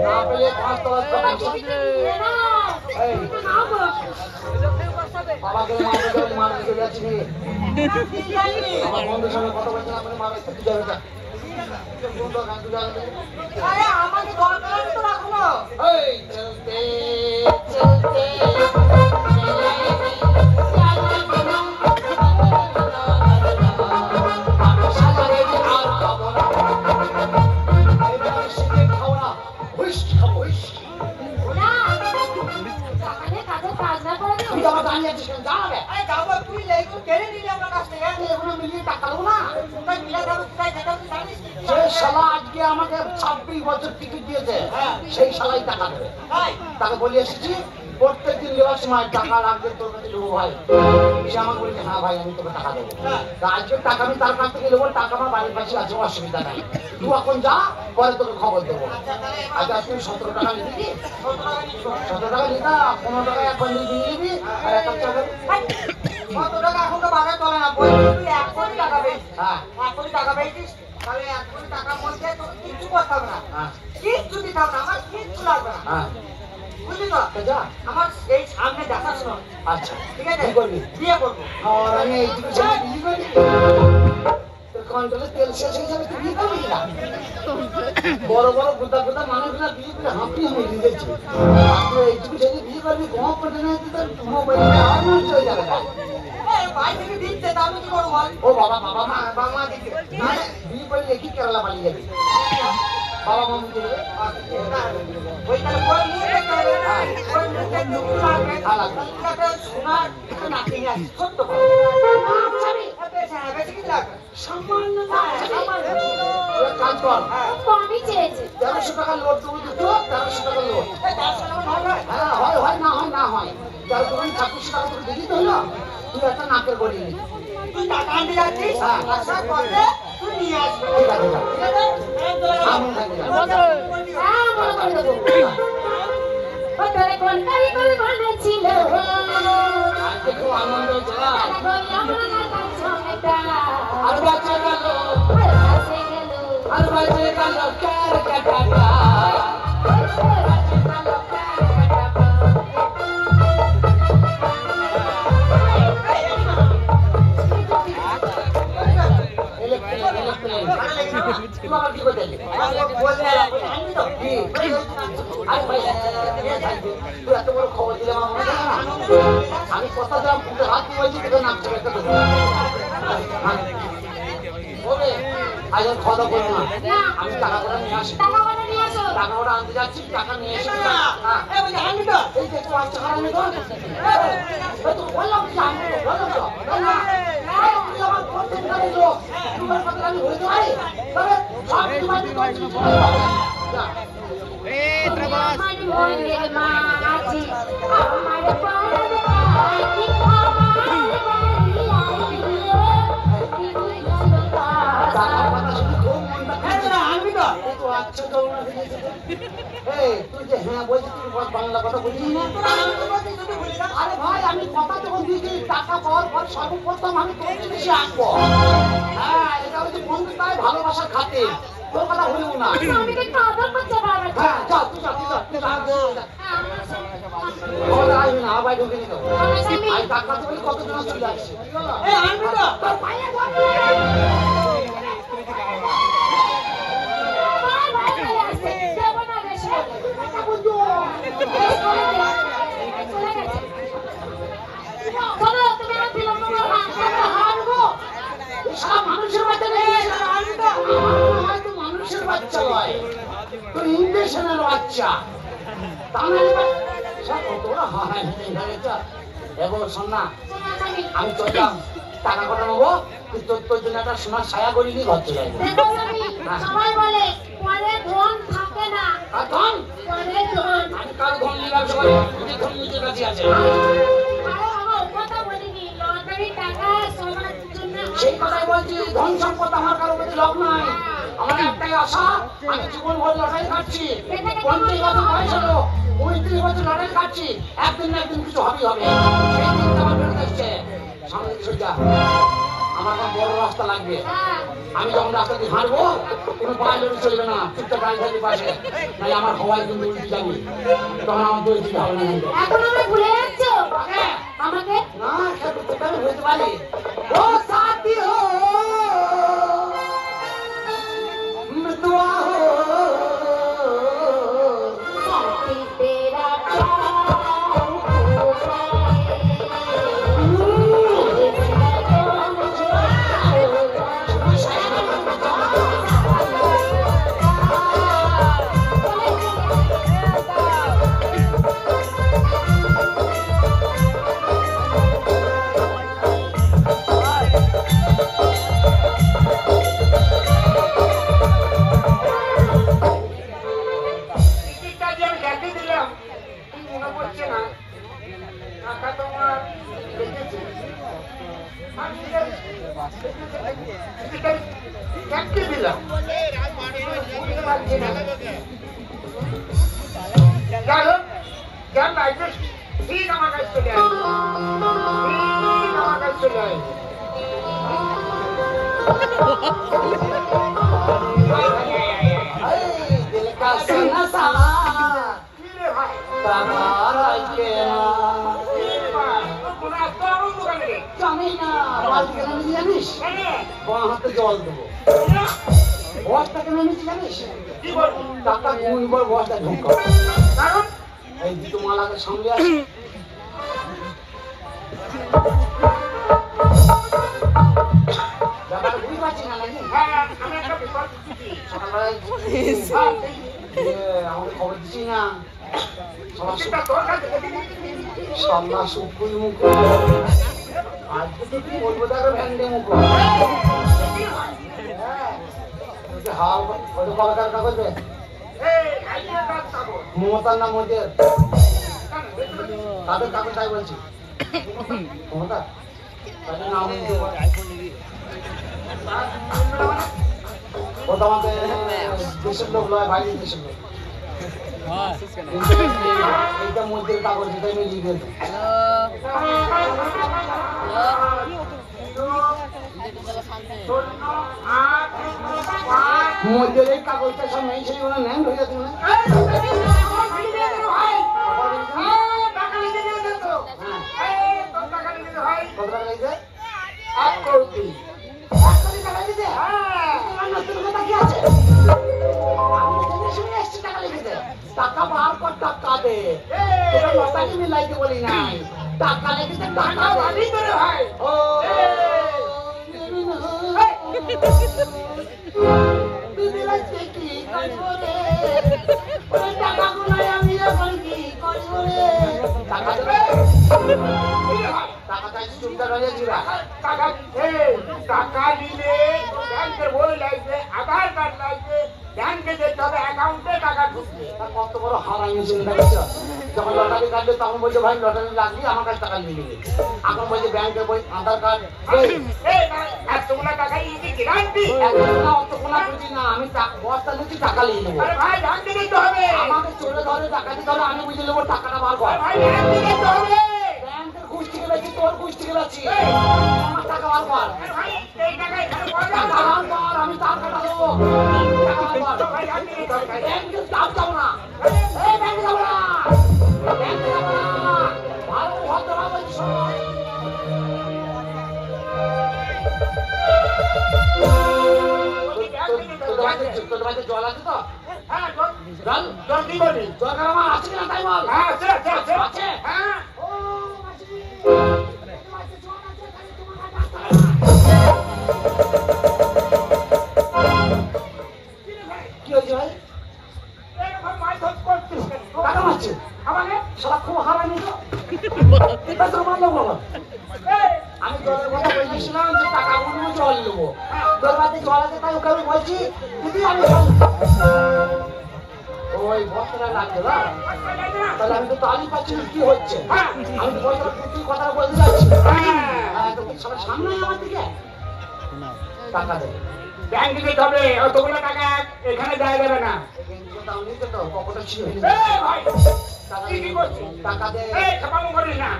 না পেলে 5 তলা এই বাবাকে মারতে চলে যাচ্ছি রে। আমার বন্ধুর সঙ্গে কথা বলছি না, মারতে তুই যাবে না। আরে আমাকে দরকার আছে তো রাখো না। এই চলতে চলতে আরে যাবো, তুই লেগো কেড়ে নিলি আমার কাছ থেকে। কোথায় মিলা যাবে, কোথায় দেখা যাবে জানিস? আজকে আমাকে 26 বছর টিকিট দিয়েছে, সেই শালাই টাকা দেবে। তাই? তাকে বলে এসেছি প্রত্যেকদিন নেওয়ার সময় টাকা লাগবে তোর কাছে দেবো ভাই। সে আমাকে বলছে হ্যাঁ ভাই আমি তোকে টাকা দেবো। তা আজকে টাকা আমি তার কাছ থেকে নেবো, টাকা আমার বাড়ির পাশে আছে, অসুবিধা নাই। তুই এখন যা, পরে তোকে খবর দেবো। আচ্ছা, তাহলে আচ্ছা তুই 17 টাকা নিবি কি? 17 টাকা নিচ্ছ। 17 টাকা নিবি না, 15 টাকা এখন নিবি নিবি আর 1 কাপ চা খাবি। কত টাকা এখন তো বাজার চলে না, বলছি তুই 1 কোটি টাকা পেয়েছিস। হ্যাঁ 1 কোটি টাকা পেয়েছিস, তাহলে 1 কোটি টাকার মধ্যে তোর কিচ্ছু করতে হবে না। হ্যাঁ কিচ্ছু দিতে হবে না, আমার কিচ্ছু লাগবে না। হ্যাঁ বুঝলি তো? তো যা। আমার এই সামনে দেখাশোনা, আচ্ছা ঠিক আছে? কি করবি? বিয়ে করবো। আর আমি এইটুকু ছেলে বিয়ে করবি? তোর কন্ট্রোলে তেল শেষ হয়ে যাবে, তুই বিয়ে করবি না? বড় বড় গোটা গোটা মানুষরা বিয়ে করে হাঁপি হয়ে দিয়েছে। আর তুই এইটুকু ছেলে বিয়ে করবি, ঘুমা পড়ে না তুই তোর মোবাইলে আর নষ্ট হয়ে যাবে না। এই বাড়ি থেকে দিচ্ছে, তা আমি কি করবো বল? ও বাবা বাবা মা বাবা মা দিচ্ছে। না, বিয়ে করলে কি কেরালা পালিয়ে যাবি? বাবা মা মুখে দেবে? ওই তাহলে ওই মুখ দেখতে হবে না? ওই মুখ দেখতে একটু লাগবে। হ্যাঁ, লাগবে। যাতে সোনার একটা নাতি আছে, ছোট্ট করে। হ্যাঁ, বেশি কিছু লাগবে না। সামান্য হ্যাঁ, আমার তুই এক কাজ কর, হ্যাঁ। আমি চেয়েছি 1300 টাকা লোড তুমি দিচ্ছ, 1300 টাকা লোড। এই 10 টাকা ভালো হয়। হ্যাঁ হয় হয় না হয় না হয়, তার তুমি 2600 টাকা তোকে দিয়ে দিতে হলো, তুই একটা নাকের গড়ি নি। তুই টাকা আনতে যাচ্ছিস, হ্যাঁ। আসার পথে তুই নিয়ে আসবি। ঠিক আছে যা। ঠিক আছে? আমি থাকি যা। হ্যাঁ মনে করে দেবো ও তোরে কোন কারি করে বানাইছিল আজকে খুব আনন্দ হচ্ছে না? আমার না কাছে এটা আর বাচ্চা গেল, কাছে গেল আর বাচ্চা আমি কথা দিলাম বুকে হাত দিয়ে বলছি তোকে নাক থেকে একটা দেবো বলে আজ আর খাওয়া দাওয়া করবো না আমি টাকা করে নিয়ে আসি টাকা করে নিয়ে আসো। টাকা ওটা আনতে যাচ্ছি টাকা নিয়ে এসে এই বলছি আনবি তো? এই যে একটু বাচ্চা খারাপ তো বললাম কি আমি তো বললাম তো তুই আমার প্রত্যেক গাড়ি লোক তোমার কথা আমি বলতে পারি তবে সব তোমার আমার মনের মাঝি আমার প্রাণ পাখি আনবি তো? আচ্ছা তো এই তুই যে হ্যাঁ বলছিস তুই বাংলা কথা বলছিস না আরে ভাই আমি কথা যখন দিয়েছি টাকা পাওয়ার পর সর্বপ্রথম আমি তোর জিনিসে আসবো হ্যাঁ এটা হচ্ছে বন্ধুতায় ভালোবাসার খাতে তোর কথা বলবো না আমি কিন্তু আদর করতে পারবো না। হ্যাঁ চল তুই আসবি না আবার ঢুকে নিল আমি টাকা বলি কতজন চলে আসছে এই আনবি তো? তোর পায়ে ধরবে মানুষের বাচ্চা নেই হয়তো মানুষের বাচ্চা নয় তো ইন্ডেশনের বাচ্চা তোরা হয় এবার শোন না আমি চললাম টাকা কটা নেবো তুই তোর জন্য একটা সোনার ছায়া করি নিয়ে ঘর চলে আসবো সবাই বলে পরে ধন থাকে না, আর ধন পরে ধন। আমি কাল ধন নিয়ে ব্যবসা করি ধন নিজের কাছে আছে আরে বাবা, ও কথা বলিনি, লটারি টাকা সবার জন্য সেই কথাই বলছি ধন সম্পদ আমার কারো প্রতি লোভ নাই আমার একটাই আশা আমি জীবন ভর লড়াই কাটছি 50 বছর বয়স হলো 35 বছর লড়াই কাটছি একদিন না একদিন কিছু হবেই হবে সেই দিন আমার বেরোতে এসছে সামনে সোজা আমার এখন বড় রাস্তা লাগবে আমি যখন রাস্তা দিয়ে হাঁটবো কোনো পায়ে লড়ি চলবে না চুপচাপ গাড়ি থাকবে পাশে নাহলে আমার হওয়ায় কিন্তু উল্টে যাবে তখন আমার দৌড়ে দিতে হবে না কিন্তু এখন আমি ভুলে যাচ্ছ আমাকে। না সেটা তোকে আমি বলতে পারি ও সাথী হো মিতওয়া হো तेरा दिल का सना सना तुम्हारा केना জানি না বাড়ি কেন নিয়ে জানিস বাঁ হাতে জল দেবো বস্তা কেন নিচ্ছি জানিস টাকা গুনবার বস্তা ঢুকা কারণ এই দুটো মালাকে সামনে আসি ব্যাপার বুঝতে পারছি না নাকি সকালবেলায় আমাকে খবর দিচ্ছি না সামনা শুকুই মুখ আজকে তো তুই বলবো দেখো ভ্যান্ডে মুখ হাল ওটা কলকাতার কাগজ মমতার না মোদের তাদের কাগজ তাই বলছি মমতা তাদের নাম ও তো আমাদের দেশের লোক নয় বাইরের দেশের লোক এইটা মধ্যের কাগজ এটা আমি লিখে দেবো মধ্যের এই কাগজটা সব নেই সেইগুলো নেন হয়ে যাচ্ছে না কত টাকা লাগছে 1 কোটি 1 কোটি টাকা দিতে নতুন কথা কি আছে আমি জেনে শুনে এসছি টাকা লিখে দে টাকা বার কর টাকা দে তোরা লতা কিনে লাইতে বলি নাই টাকা লেগেছে টাকা বাড়ি করে ভাই ও দিদিরা কি করবো রে ওই টাকাগুলো আমি এখন কি করবো রে টাকা দেবে টাকা চাইছি চুপচাপ রয়ে যাচ্ছিরা টাকা টাকা নিলে ব্যাংকের বই লাগবে আধার কার্ড লাগবে ব্যাংকে যেতে হবে অ্যাকাউন্টে টাকা ঢুকবে কত বড় হারামি চিন্তা করছো যখন লটারি কাটবে তখন বলছে ভাই লটারি লাগবে আমার কাছে টাকা নিয়ে নেবে এখন বলছে ব্যাংকের বই আধার কার্ড এতগুলো টাকা ইজি গ্যারান্টি অতগুলা বুঝি না আমি বস্তা নিচ্ছি টাকা নিয়ে নেবো আরে ভাই ব্যাংকে যেতে হবে আমাকে চলে ধরে টাকা দিতে হবে আমি বুঝে নেবো টাকাটা বার কর ভাই ব্যাংকে যেতে হবে ব্যাংকের ঘুষ থেকে বেশি তোর ঘুষ থেকে বেশি আমার টাকা বার কর আরে ভাই এই টাকা এখানে পাওয়া টাকা যাবে বার কর আমি তার কাটা দেবো টাকা বার কর ভাই ব্যাংকে যেতে হবে ব্যাংকে যাবো না এই ব্যাংকে যাবো না ব্যাংকে যাবো না ভালো ভদ্রভাবে শোন তোর বাড়িতে জল আছে তো হ্যাঁ জল জল কি করবি জল আমার আছে কিনা তাই বল হ্যাঁ আছে আছে আছে আছে হ্যাঁ ও মাসি মাসি জল আছে খালি তোমার কি হয়েছে ভাই এরকম মাছ ধর করছিস কেন? টাকা মারছে আমাকে সারা খুব হারানি তো তোর মারলো বাবা আমি জলের কথা বলছিলাম যে টাকা গুলো জল নেবো তোর বাড়িতে জল আছে তাই ওকে আমি বলছি দিদি আমি ওই বস্তাটা লাগবে না তাহলে আমি তো তালি পাচ্ছি না কি হচ্ছে আমি তো বস্তাটা প্রচুর কথা বলতে যাচ্ছি তো সবার সামনে আমার দিকে টাকা দেবে ব্যাংকে যেতে হবে অতগুলো টাকা এখানে দেওয়া যাবে না তাও নিতে তো পকেটে ছিল ভাই টাকা কি কি করছিস টাকা দে খেপামো করিস না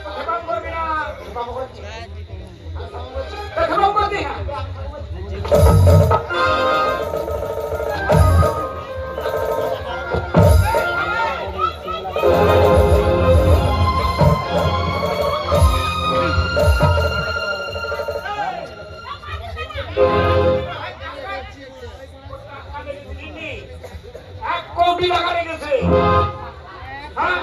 খেপামো করবি না খেপামো করবি না এক কোটি টাকা লেগেছে হ্যাঁ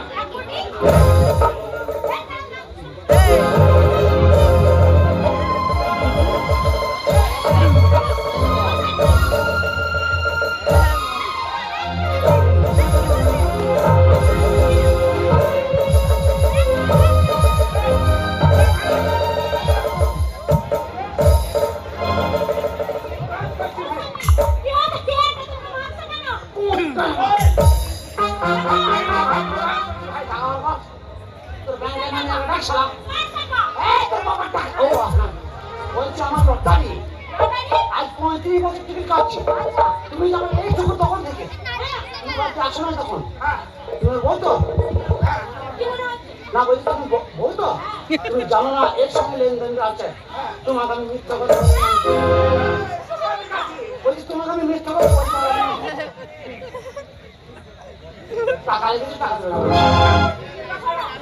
বলছি আমার লটারি আজ 35 বছর থেকে কাটছি তুমি যখন এইটুকু তখন থেকে তুমি বাড়িতে আসো না তখন তুমি বলতো না বলছি তুমি বলতো তুমি জানো না এর সঙ্গে লেনদেন আছে তোমাকে আমি মিথ্যা কথা বলছি তোমাকে আমি মিথ্যা কথা বলতে পারবো না। টাকা লেগেছে টাকা দেবে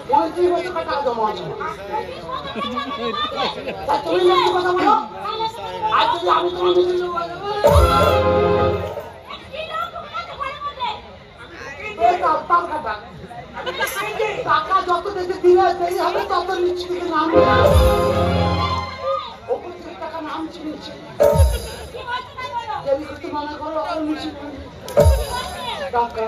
35 বছর টাকা জমা আছে তা তুমি মিথ্যা কথা বলো আর যদি আমি তোমার মিথ্যা কথা টাকা যত দেখে দিলে দেরি হবে তত নিচে দিকে নামবে ওপর থেকে টাকা নামছে নিচে দেরি করতে মনে করো আর নিচে টাকা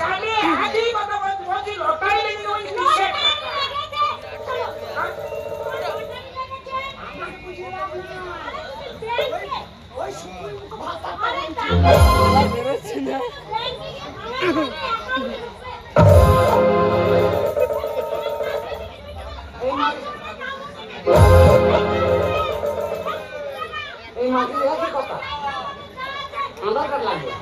কানে আজই কথা বলছি লটারি লেগে ওই এই মাটি একই কথা আধার কার্ড লাগবে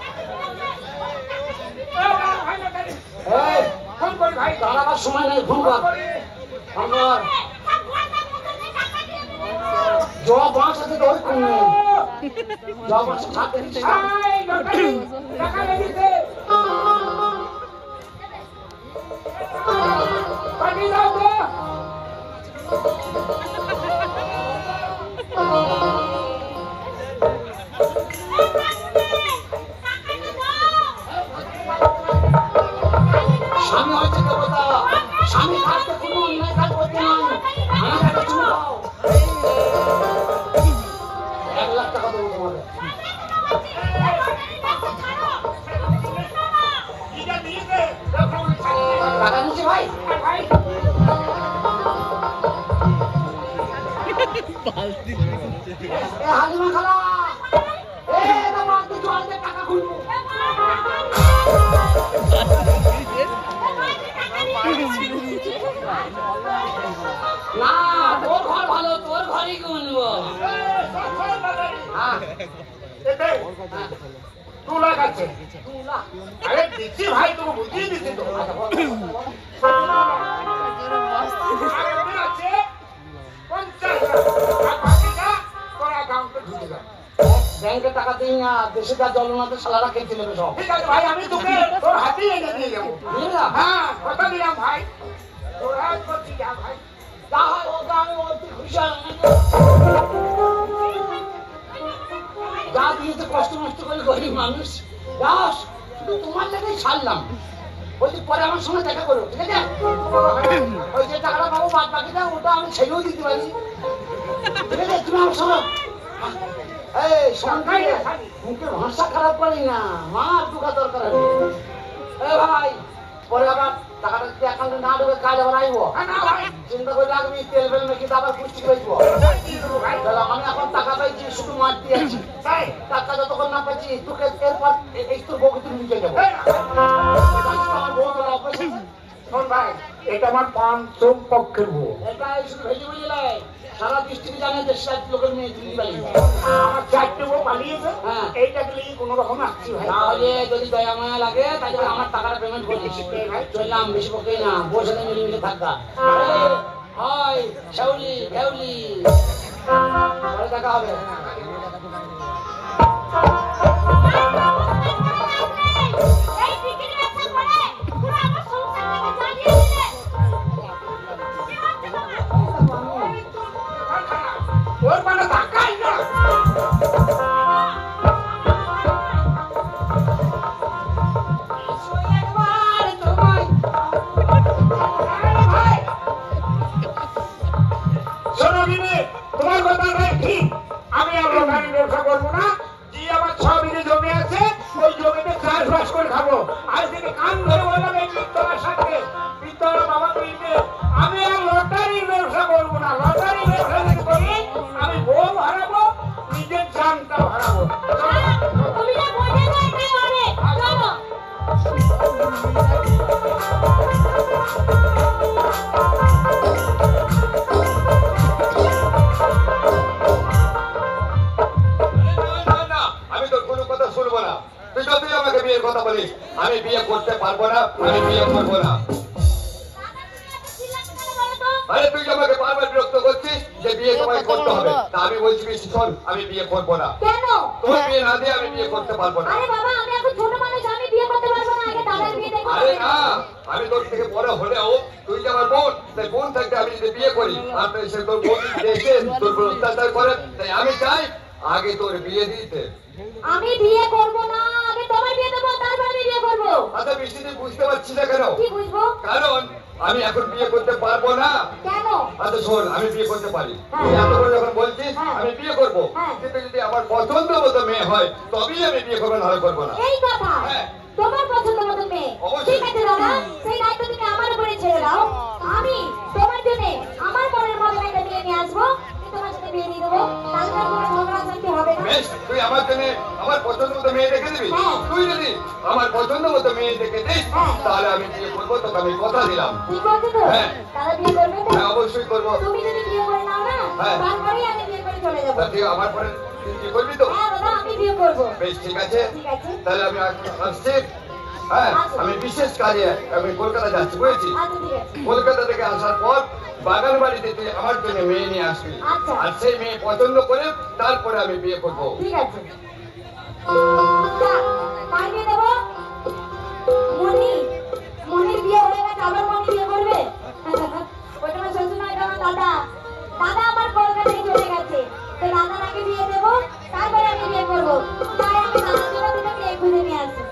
ফোন করি ভাই দাঁড়াবার সময় নেই ফোন কর আমার জবাব বাঁশ আছে তো ওই কমে জবাব বাঁশ থাকতে দিচ্ছে টাকা লেগেছে পাঠিয়ে দাও তো টাকা স্বামী হচ্ছে দেবতা, স্বামী থাকতে কোনো অন্যায় কাজ করতে নয়। আমাকে একটা চুমু দাও। 1 লাখ টাকা দেবো তোমাদের। টাকা নিচ্ছে ভাই? হালিমা খালা, তোমার জল দিয়ে টাকা খুলবো। না, তোর ঘর ভালো, তোর ঘরই কিনবো। হ্যাঁ, 2 লাখ আছে। 2 লাখ? আরে দিচ্ছি ভাই, তুমি বুঝিয়ে দিচ্ছি তো। আর এমনি আছে 50 লাখ। আর বাকিটা তোর অ্যাকাউন্টে ঢুকে যাবে। ব্যাংকে টাকা দিই না, দেশে যা জলনাতে সালারা খেয়ে নেবে সব। ঠিক আছে ভাই, আমি তোকে তোর হাতেই এনে দিয়ে যাবো। বুঝলি না? হ্যাঁ, কথা দিলাম ভাই। তোর হাত করছি যা ভাই। যা হয় ওকে আমি বলতে খুশি হলাম। যা দিয়েছে কষ্ট নষ্ট করে গরিব মানুষ, যাস শুধু তোমার লেগেই ছাড়লাম। বলছি পরে আমার সঙ্গে দেখা করো, ঠিক আছে? ওই যে টাকাটা পাবো বাদ বাকিটা ওটা আমি ছেড়েও দিতে পারি, ঠিক আছে? তুমি আমার সঙ্গে এই সরকারি মুখের ভাষা খারাপ করি না, মার টুকা দরকার হবে। এ ভাই, পরে আবার টাকাটা যদি অ্যাকাউন্টে না ঢুকে কাজ আবার আইবো। না ভাই, চিন্তা করে রাখবি, তেল বেল মেখে আবার পুষ্টি পাইবো। তাহলে আমি এখন টাকা পাইছি, শুধু মার দিয়েছি। ভাই, টাকা যতক্ষণ না পাচ্ছি তোকে এরপর এই তোর বউকে তুমি নিয়ে যাবো। আমার বউ তোর অপারেশন। শোন ভাই, এটা আমার পঞ্চম পক্ষের বউ। এটাই শুধু ভেজে বুঝলে সারা ডিস্ট্রিক্ট জানে যে 60 লোকের মেয়ে দিল্লি পালিয়েছে। আমার 4টে বউ পালিয়েছে। হ্যাঁ। এইটাকে নিয়ে কোনো রকম আসছি ভাই। তাহলে যদি দয়া মায়া লাগে তাহলে আমার টাকাটা পেমেন্ট করিস। চললাম, বেশি পক্ষে না, বউর সাথে মিলেমিশে থাকা। হয় শ্যাউলি ঘেউলি, পরে দেখা হবে। এই টিকিট ব্যবসা করে পুরো আমার সংসারটাকে জ্বালিয়ে দিলে। ওর মানে টাকাই না। শোনো বিনি, তোমার কথা ভাই ঠিক। আমি আর লটারির ব্যবসা করবো না। যে আমার 6 বিঘে জমি আছে, ওই জমিতে চাষবাস করে খাবো। আজ থেকে কান ধরে বললাম এই পিত্তলার সাথে, পিত্তলা বাবা বলতে আমি আর লটারির ব্যবসা করবো না। লটারির ব্যবসা যদি করি আমি বউ হারাবো, নিজের জানটাও হারাবো। তুমি যা বোঝে না এটাই হবে। চলো। আমি তোর কোনো কথা শুনবো না। তুই যতই আমাকে বিয়ের কথা বলিস, আমি বিয়ে করতে পারবো না, আমি বিয়ে করবো না। আরে তুই আমাকে বারবার বিরক্ত করছিস যে বিয়ে তোমায় করতে হবে, তা আমি বলছি বেশি শোন, আমি বিয়ে করবো না। কেন? তোমার বিয়ে না দিয়ে আমি বিয়ে করতে পারবো না। আরে বাবা, আমি এখন ছোট মানুষ, আমি বিয়ে করতে পারবো না। আগে দাদার বিয়ে দেখো। আরে না, আমি তোর থেকে বড় হলেও তুই যে আমার বোন, তাই বোন থাকতে আমি যদি বিয়ে করি আর তুই সে তোর বোন দেখে তোর উপর অত্যাচার করে, তাই আমি চাই আগে তোর বিয়ে দিতে। আমি বিয়ে করব না, আগে তোমার বিয়ে দেবো, তারপর আমি বিয়ে করব। আচ্ছা বৃষ্টি, তুই বুঝতে পারছিস না কেন? কি বুঝবো? কারণ আমি এখন বিয়ে করতে পারবো না। কেন? আচ্ছা শোন, আমি বিয়ে করতে পারি। হ্যাঁ। তুই এত করে যখন বলছিস হ্যাঁ। আমি বিয়ে করবো, হ্যাঁ। কিন্তু যদি আমার পছন্দ মতো মেয়ে হয় তবেই আমি বিয়ে করবো, নাহলে করবো না। এই কথা? হ্যাঁ। তোমার পছন্দ মতো মেয়ে? অবশ্যই। ঠিক আছে দাদা, সেই দায়িত্ব তুমি আমার উপরে ছেড়ে দাও। আমি তোমার জন্য আমার মনের মতো একটা মেয়ে নিয়ে আসবো, আমি তোমার সাথে বিয়ে দিয়ে দেবো। তাহলে আর কোনো ঝগড়া শান্তি হবে না। বেশ, তুই আমার জন্য আমার পছন্দ মতো মেয়ে দেখে দিবি। হ্যাঁ। তুই যদি আমার পছন্দ মতো মেয়ে দেখে দিস হ্যাঁ। তাহলে আমি বিয়ে করবো, তোকে আমি কথা দিলাম। ঠিক বলছো তো? হ্যাঁ। তাহলে বিয়ে করবে তো? হ্যাঁ, অবশ্যই করবো। তুমি যদি বিয়ে করে নাও না, হ্যাঁ। তারপরেই আমি বিয়ে করে চলে যাবো। তা তুই আমার পরে তুই বিয়ে করবি তো? হ্যাঁ দাদা, আমি বিয়ে করবো। বেশ, ঠিক আছে। ঠিক আছে। তাহলে আমি আসছি। হ্যাঁ, আমি বিশেষ কাজে আমি কলকাতা যাচ্ছি, বুঝেছি? আচ্ছা ঠিক আছে। কলকাতা থেকে আসার পর বাগান বাড়িতে তুই আমার জন্য মেয়ে নিয়ে আসবি। আচ্ছা। আর সেই মেয়ে পছন্দ করে তারপরে আমি বিয়ে করবো। ঠিক আছে। কার বিয়ে দেবো? মনি। মনির বিয়ে হয়ে গেছে, আবার মনি বিয়ে করবে? ওটা আমার শ্বশুর নয়, এটা আমার দাদা। দাদা আমার কলকাতায় চলে গেছে, তো দাদার আগে বিয়ে দেবো, তারপরে আমি বিয়ে করবো। তাই আমি দাদার জন্য দুটো মেয়ে খুঁজে নিয়ে আসি।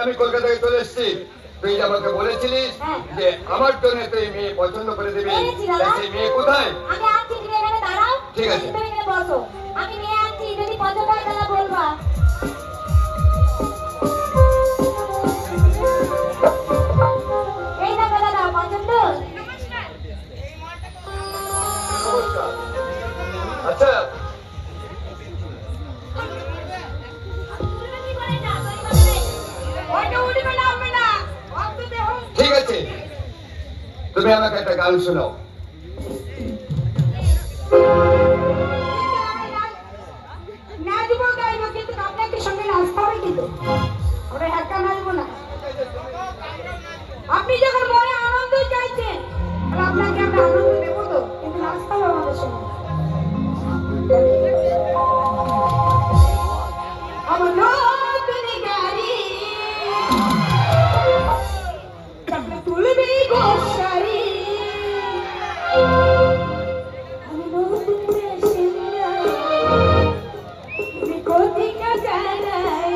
আমি কলকাতায় চলে এসেছি, তুই আমাকে বলেছিলিস হ্যাঁ। যে আমার জন্য তুই মেয়ে পছন্দ করে দিবি, বলেছি দাদা। তা সেই মেয়ে কোথায়? আমি আনছি, তুমি এখানে দাঁড়াও। ঠিক আছে। তুমি এখানে বসো। আমি নিয়ে আনছি, যদি পছন্দ হয় তাহলে বলবা। এই দেখো দাদা, পছন্দ? নমস্কার। আচ্ছা, ওইটা উঠবে না, উঠবে না। অন্ত দেহ। ঠিক আছে, তুমি আমাকে একটা গান শোনাও। নাচবো গাইবো, কিন্তু আপনাকে সঙ্গে নাচতে হবে কিন্তু। আমরা একা নাচবো না। আপনি যখন মনে আনন্দ চাইছেন, তাহলে আপনাকে আমরা আনন্দ দেবো তো, কিন্তু নাচতে হবে আমাদের সঙ্গে। আমার নতুন গাড়ি, চাপলে তুলবি গোসারি, আমি নতুন প্যাসেঞ্জার, তুমি কোথেকে জানাই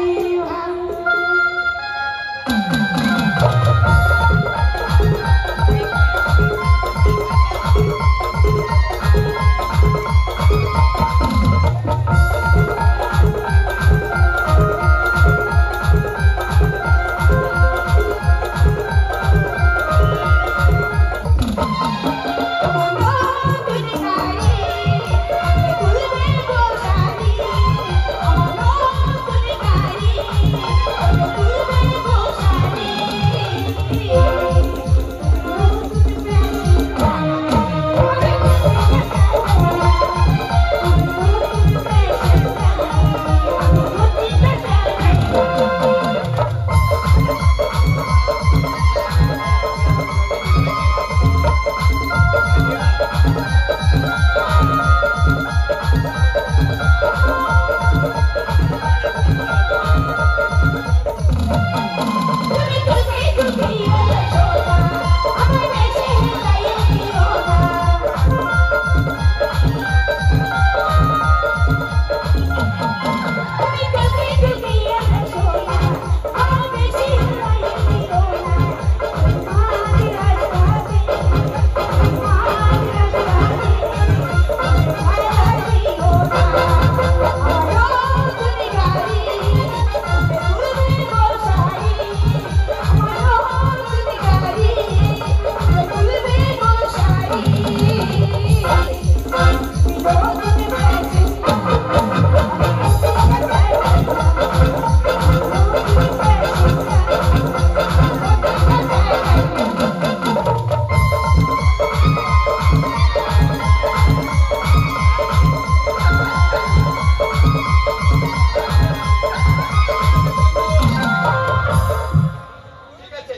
ঠিক আছে,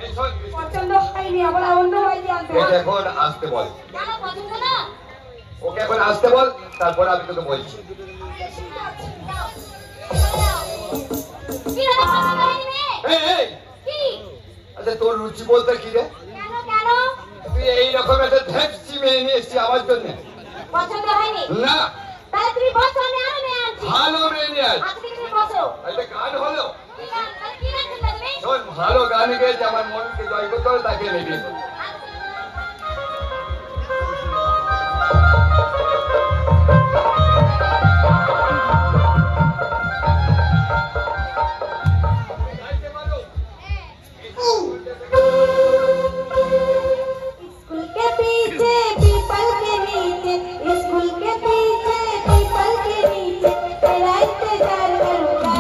এই শোন, পছন্দ হয়নি, আবার অন্য বাড়ি আনতে ওকে হবে। এখন আসতে বল, কেন পছন্দ না? ওকে এখন আসতে বল, তারপরে আমি তোকে বলছি। কি হলো, পছন্দ হয়নি মেয়ে? এই, কি? আচ্ছা তোর রুচি বলতে কি রে? কেন কেন? তুই এইরকম একটা ধ্যাপসি মেয়ে নিয়ে এসেছিস আমার জন্য? পছন্দ হয়নি? না, তাহলে তুমি বসো, আমি আরো মেয়ে আনছি। ভালো মেয়ে নিয়ে আয়। আজকে তুমি বসো। এটা গান হলো? কি গান? তাহলে কি গান শুনবে তুমি? শোন, ভালো গান গেয়ে যে আমার মনকে জয় করতে হবে তাকে নেবি। स्कूल के पीछे पीपल के नीचे, स्कूल के पीछे पीपल के नीचे तेरा इंतजार करूंगा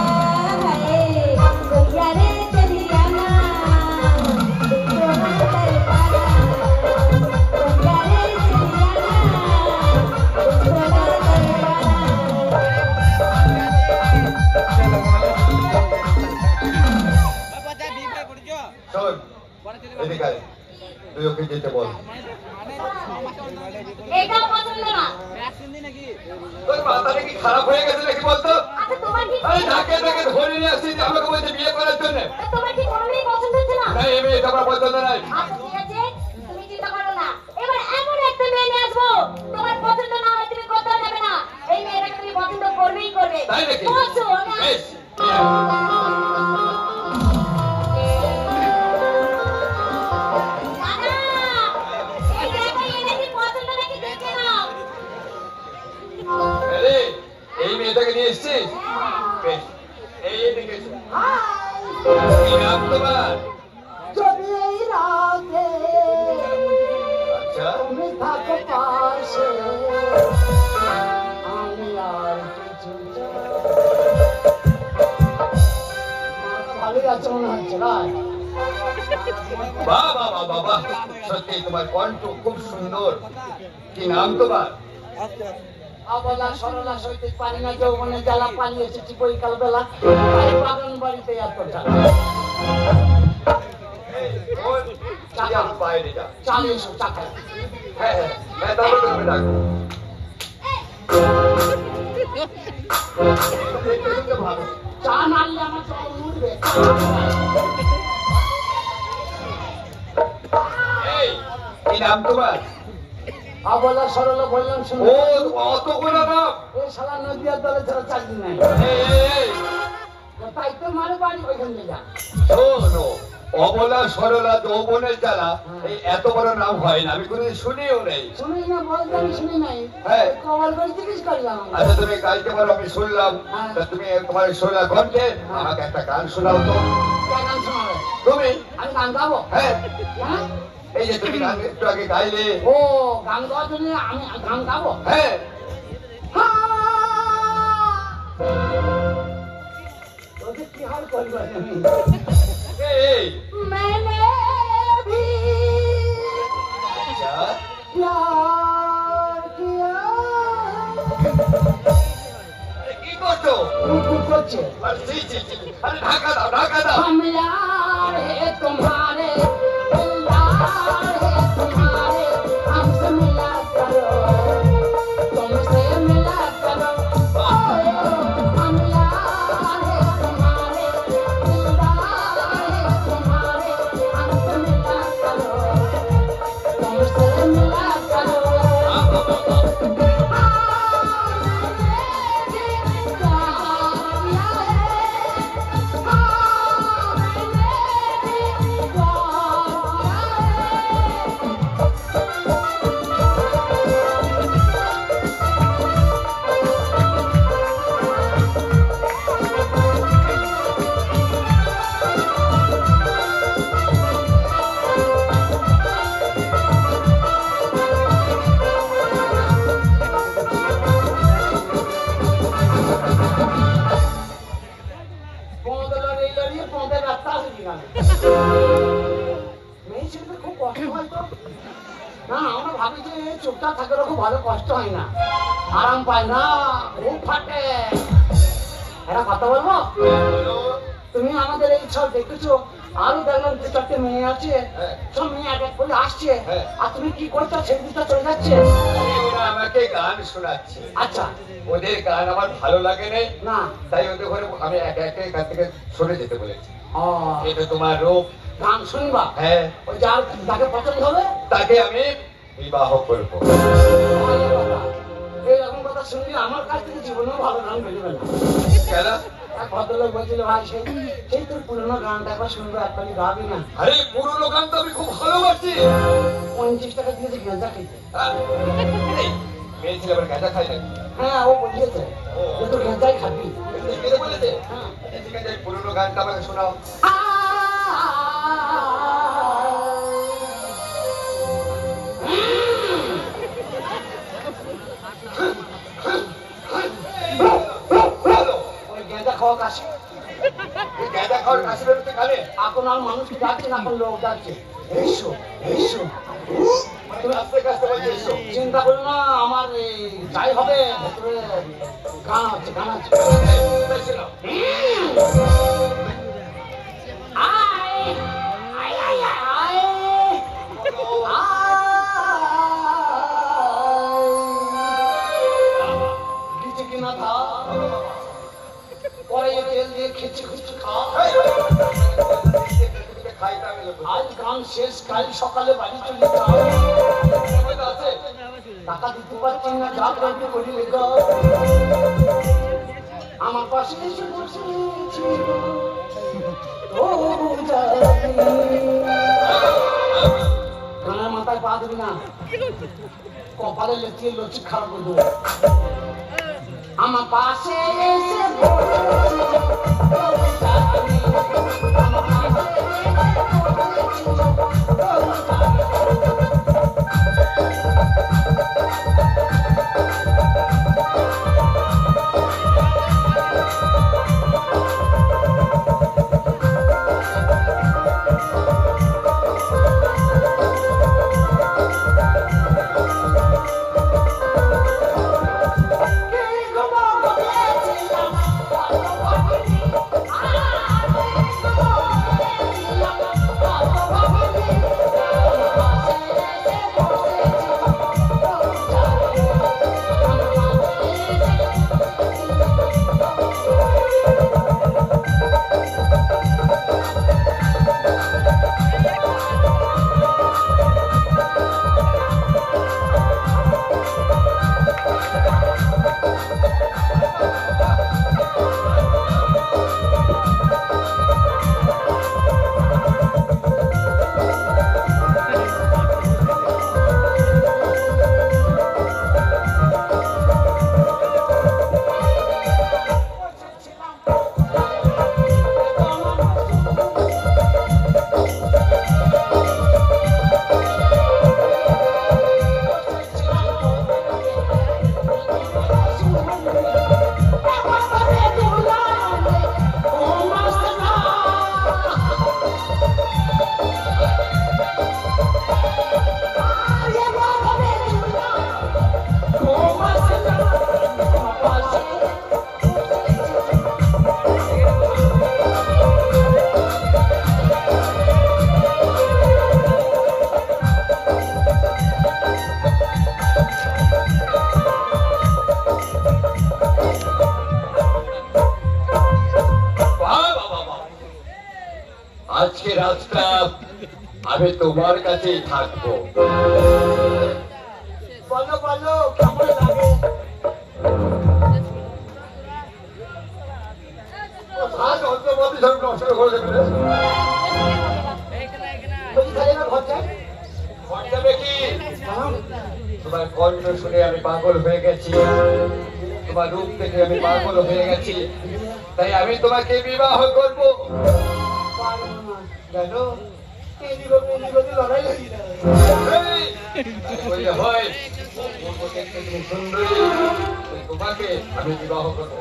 है, गोया रे चली जाना, सोना दरबारा, गोया रे चली जाना, सोना दरबारा। শোন, এদিকে আয়। তুই ওকে যেতে বল। এটাও পছন্দ না। তোর মাথাটা কি খারাপ হয়ে গেছে নাকি বলতো? আচ্ছা তোমার কি আরে ঢাকে ঢাকে ধরে নিয়ে আসছিস যে আমাকে বলছে বিয়ে করার জন্য। তোমার কি কোনো মেয়ে পছন্দ হচ্ছে না? না, এই মেয়েটা আমার পছন্দ নাই। আচ্ছা ঠিক আছে, তুমি চিন্তা করো না। এবার এমন একটা মেয়ে নিয়ে আসবো, তোমার পছন্দ না হয় তুমি কোথাও যাবে না। এই মেয়েটাকে তুমি পছন্দ করবেই করবে। তাই নাকি? বসো, আমি বেশ, নিয়ে আয়। পাশে আমি আর কিছু চাই। ভালোই আছে মনে হচ্ছে ভাই। বাহ বাহ বাহ বাহ বাহ, সত্যি তোমার কণ্ঠ খুব সুন্দর। কি নাম তোমার? অবলা সরলা সইতে পারি না, যৌবনে জ্বালা পালিয়ে এসেছি বৈকাল বেলা, তাই বাগান বাড়িতে এত জ্বালা। চাকা বাইরে যা। চালে এসো চাকায়। হ্যাঁ হ্যাঁ হ্যাঁ, তারপর তুমি ডাকো। দেখতে ভালো। চা নাড়লে আমার চল উঠবে। এই, কি নাম তোমার? অবলা সরলা বললাম শুনো। ও অতগুলো নাম? এই শালা নদিয়ার দলে ছাড়া চাকরি নাই। এই, এই, তাই তো মারে বাড়ি ওইখানে যা। শোনো, অবলা সরলা যৌবনের জ্বালা, এই এত বড় নাম হয় না, আমি কোনোদিন শুনিও নেই। শুনি না বলতে আমি শুনি নাই। হ্যাঁ। কবল করে জিজ্ঞেস করলাম। আচ্ছা তুমি গাইতে পারো, আমি শুনলাম। তা তুমি তোমার সোলা কণ্ঠে আমাকে একটা গান শোনাও তো। কে গান শোনাবে? তুমি? আমি গান গাবো। হ্যাঁ, হ্যাঁ? এই যে তুমি গান একটু আগে গাইলে। ও গান গাওয়ার জন্য আমি গান গাবো। হ্যাঁ, ওদের কি হাল করবো আমি? এই, मैंने भी আচ্ছা, प्यार किया। আরে কি করছো? কুকুর করছে। আরে ছি, ছি, ছি, আরে ঢাকা দাও, ঢাকা দাও। हम यार है तुम्हारे, यार है तुम्हारे, हमसे मिला करो, तुमसे मिला करो। ओ, हम यार है तुम्हारे, यार है तुम्हारे, हमसे मिला करो, तुमसे मिला करो। খুব কষ্ট হয় তো না, আমরা ভাবি যে চোখটা থাকে খুব ভালো, কষ্ট হয় না, আরাম পায় না, খুব ফাটে। একটা কথা বলবো, তুমি আমাদের এই সব দেখেছো, আরো দেখলাম যে চারটে মেয়ে আছে, সব মেয়ে এক এক করে আসছে, আর তুমি কি করছো, সেদিকটা চলে যাচ্ছে। ওরা আমাকে গান শোনাচ্ছে। আচ্ছা, ওদের গান আমার ভালো লাগে নাই, না তাই ওদের ঘরে আমি একে একে এখান থেকে সরে যেতে বলেছি। ও এটা তোমার রূপ। গান শুনবা, হ্যাঁ, ওই যার যাকে পছন্দ হবে তাকে আমি বিবাহ করবো। ভালো কথা। এইরকম কথা শুনলে আমার কাছ থেকে জীবনেও ভালো গান বেরোবে না। কেন? এক ভদ্রলোক বলছিল, ভাই সেই তোর পুরোনো গানটা একবার শুনবো, একবারই গাবি না। আরে পুরোনো গান তো আমি খুব ভালোবাসি। 25 টাকা দিয়েছে গেঁজা খেতে। এই, মেয়ে ছেলে আবার গাঁজা খায় নাকি? হ্যাঁ, ও বলিয়েছে যে তোর গেঁজাই খাবি। মেয়ে বলেছে? হ্যাঁ। আচ্ছা, ঠিক আছে, পুরোনো গানটা আমাকে শোনাও। ভালো। ওই গেঁজা খাওয়া কাশি। এই গাঁজা খাওয়ার কাছে বেরোতে কানে? এখন আর মানুষ যাচ্ছে না, এখন লোক যাচ্ছে। এসো এসো, তুমি আস্তে কাস্তে বলছি এসো। চিন্তা করো না, আমার যাই হবে, ভেতরে গান আছে, গান আছে। বেশি নাও। আয় আয় আয় আয় কিছু কিনা থা পরে তেল দিয়ে খিচি খিচি খা। খাই তা আমি লোক। আজ গান শেষ, কাল সকালে বাড়ি চলে যাও। আছে? টাকা দিতে পারছি না, যা করবি করি লেগা। আমার পাশে এসে বসেছিল ও জানি। গানের মাথায় পা দিবি না, কপালে লেচিয়ে লচি খারাপ করে দেবো। আমার পাশে এসে বসেছিল ও জানি। আমার পাশে এসে বসেছিল ও জানি। রাতটা আমি তোমার কাছেই থাকবো। বলো বলো কেমন লাগে? আজ অন্য বন্ধু সব নষ্ট করে দেবে। বলছি তাহলে না ঘর যাই? ঘর যাবে কি? তোমার কণ্ঠ শুনে আমি পাগল হয়ে গেছি, তোমার রূপ থেকে আমি পাগল হয়ে গেছি, তাই আমি তোমাকে বিবাহ করব। পারবো না। কেন? এদিকে লড়াই হয়ে যায়। বললে হয় তুমি সুন্দরী, তোমাকে আমি বিবাহ করবো।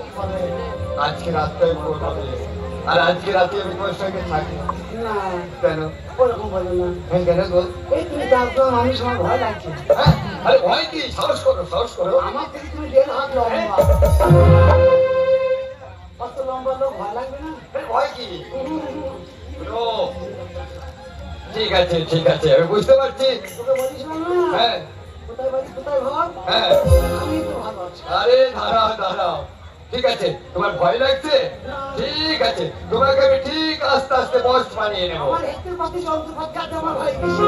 আজকে রাত্রে হবে, আর আজকে রাতে আমি তোমার সঙ্গে থাকি। না কেন? ওরকম বলো না। হ্যাঁ, কেন গো? এই তুমি ডাক্তার মানুষ আমার ভয় লাগছে। হ্যাঁ, আরে ভয় কি? সাহস করো, সাহস করো। আমার থেকে তুমি 1.5 হাত লম্বা। অত লম্বা লোক ভয় লাগবে না? আরে ভয় কি? ও, ঠিক আছে ঠিক আছে, আমি বুঝতে পারছি। তোকে বলেছিলাম না হ্যাঁ কোথায় বাড়ি কোথায় ঘর? হ্যাঁ, আমি তো ভালো আছি। আরে দাঁড়াও দাঁড়াও, ঠিক আছে, তোমার ভয় লাগছে? ঠিক আছে, তোমাকে আমি ঠিক আস্তে আস্তে বস বানিয়ে নেবো। আমার হেঁটে পাখি যন্ত্রপাতি আছে আমার ভয় বেশি।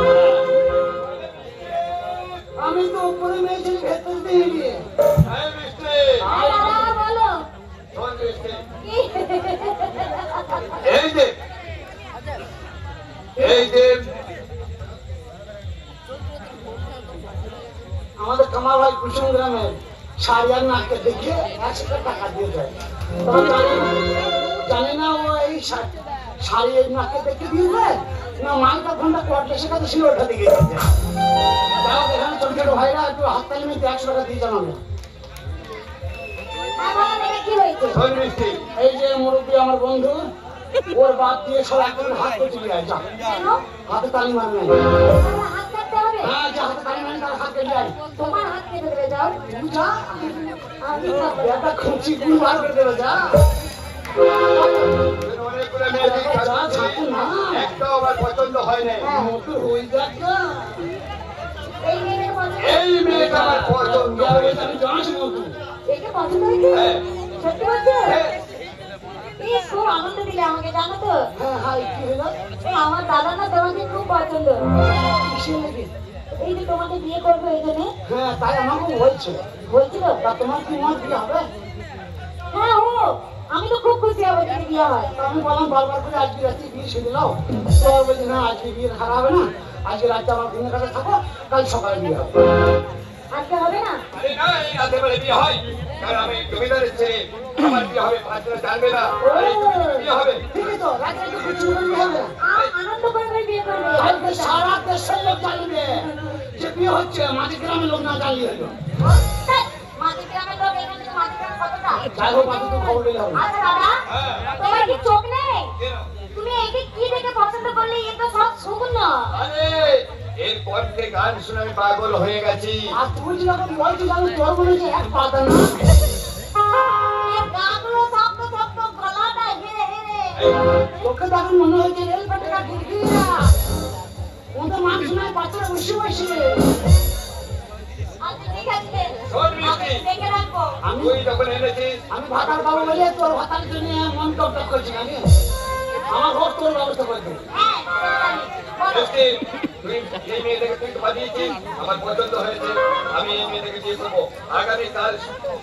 আমি তো উপরে মেয়েছিল ভেতর দিয়ে নিয়ে। হ্যাঁ, মিষ্টি। হ্যাঁ, দাদা বলো শোন মিষ্টি, কি? এই যে এই যে আমাদের কামাল ভাই কুসুম গ্রামের শাড়ি আর নাককে দেখে 100 টাকা দিয়ে যায়। তবে জানি না ও এই শাড়ি এই নাককে দেখে দিয়ে দেয় না মাইটা ফোনটা করলে সেখানে শিওরটা দিকে দিতে। যাও এখানে ছোট ছোট ভাইরা একটু হাততালি মেয়েতে 100 টাকা দিয়ে জানাবে। হ্যাঁ, বলো দেখে কি হয়েছে? শোন মিষ্টি, এই যে মুরব্বী আমার বন্ধু ওর বাদ দিয়ে সব একদম হাত করে চলে যায়। যা কেন? হাতে তালি মারবে না। আমার হাত কাটতে হবে? হ্যাঁ যা হাতে তালি মারবে তার হাত কেটে যায়। তোমার হাত কেটে দেবে, যাও। যা আমি যাবো। একটা খুঁচি গুল বার করে দেবে। যা অনেকগুলো মেয়ে দেখে যা ছাড়ুন না। একটাও আমার পছন্দ হয় নাই। মতো হয়ে যাক না। এই মেয়েটাকে পছন্দ এই মেয়েটা আমার পছন্দ হয়েছে। আমি জানাস মতো। একে পছন্দ হয়েছে? হ্যাঁ। সত্যি বলছো? হ্যাঁ। ইস, খুব আনন্দ দিলে আমাকে, জানো তো? হ্যাঁ হ্যাঁ কি হলো? এই আমার দাদা না তোমাকে খুব পছন্দ। কিসে নাকি? এই যে তোমাকে বিয়ে করবো এই জন্য হ্যাঁ তাই আমাকে বলছে। বলছিল। তা তোমার কি মত বিয়ে হবে? হ্যাঁ, ও আমি তো খুব খুশি হবো যদি বিয়ে হয়। তা আমি বললাম বারবার করে আজকে রাত্রে বিয়ে সেরে দাও। তো আর বলছি না আজকে বিয়ে খারাপ হবে না। আজকে রাত্রে আমার ঘুমের কাছে থাকো, কাল সকালে বিয়ে হবে। আজকে হবে না? আরে না, এই রাতে বেলা বিয়ে হয়। কারণ আমি জমিদারের ছেলে, আমার বিয়ে হবে, পাঁচজনে জানবে না। আর এই জমিদারের বিয়ে হবে। ঠিক আছে তো রাত্রে একটু খুশি করে বিয়ে হবে। আনন্দ করে করে বিয়ে করবে। কালকে সারা দেশের লোক জানবে যে বিয়ে হচ্ছে, মাঝে গ্রামের লোক না জানলে হলো। মাঝে গ্রামের লোক, এখানে তো মাঝে গ্রামের কতটা? যাই হোক মাঝে তো খবর দিলে হবে। আচ্ছা দাদা, হ্যাঁ। তোমার কি চোখ নেই? কেন? তুমি একে কি দেখে পছন্দ করলে? এ তো সব শকুন। আরে এর কণ্ঠে গান শুনে আমি পাগল হয়ে গেছি। আর তুই যখন বলছিস আমি তোর মনে হচ্ছে এক পাতা না। এর গাগুলো শক্ত শক্ত, গলাটা হেরে হেরে। তোকে তখন মনে হচ্ছে রেল পেটে ঢুকিয়া ওদের মানুষ নাই বাচ্চারা বসে বসে। আচ্ছা ঠিক আছে, শোন মিষ্টি, আমি দেখে রাখবো। তুই যখন এনেছিস আমি ভাতার পাবো বলে তোর ভাতার জন্য মন টকটক করছি নাকি? আমার হোক তোর ব্যবস্থা করে দেবো। হ্যাঁ, বলো। মিষ্টি, তুই এই মেয়েটাকে তুই তো পাঠিয়েছিস, আমার পছন্দ হয়েছে, আমি এই মেয়েটাকে বিয়ে করবো। আগামীকাল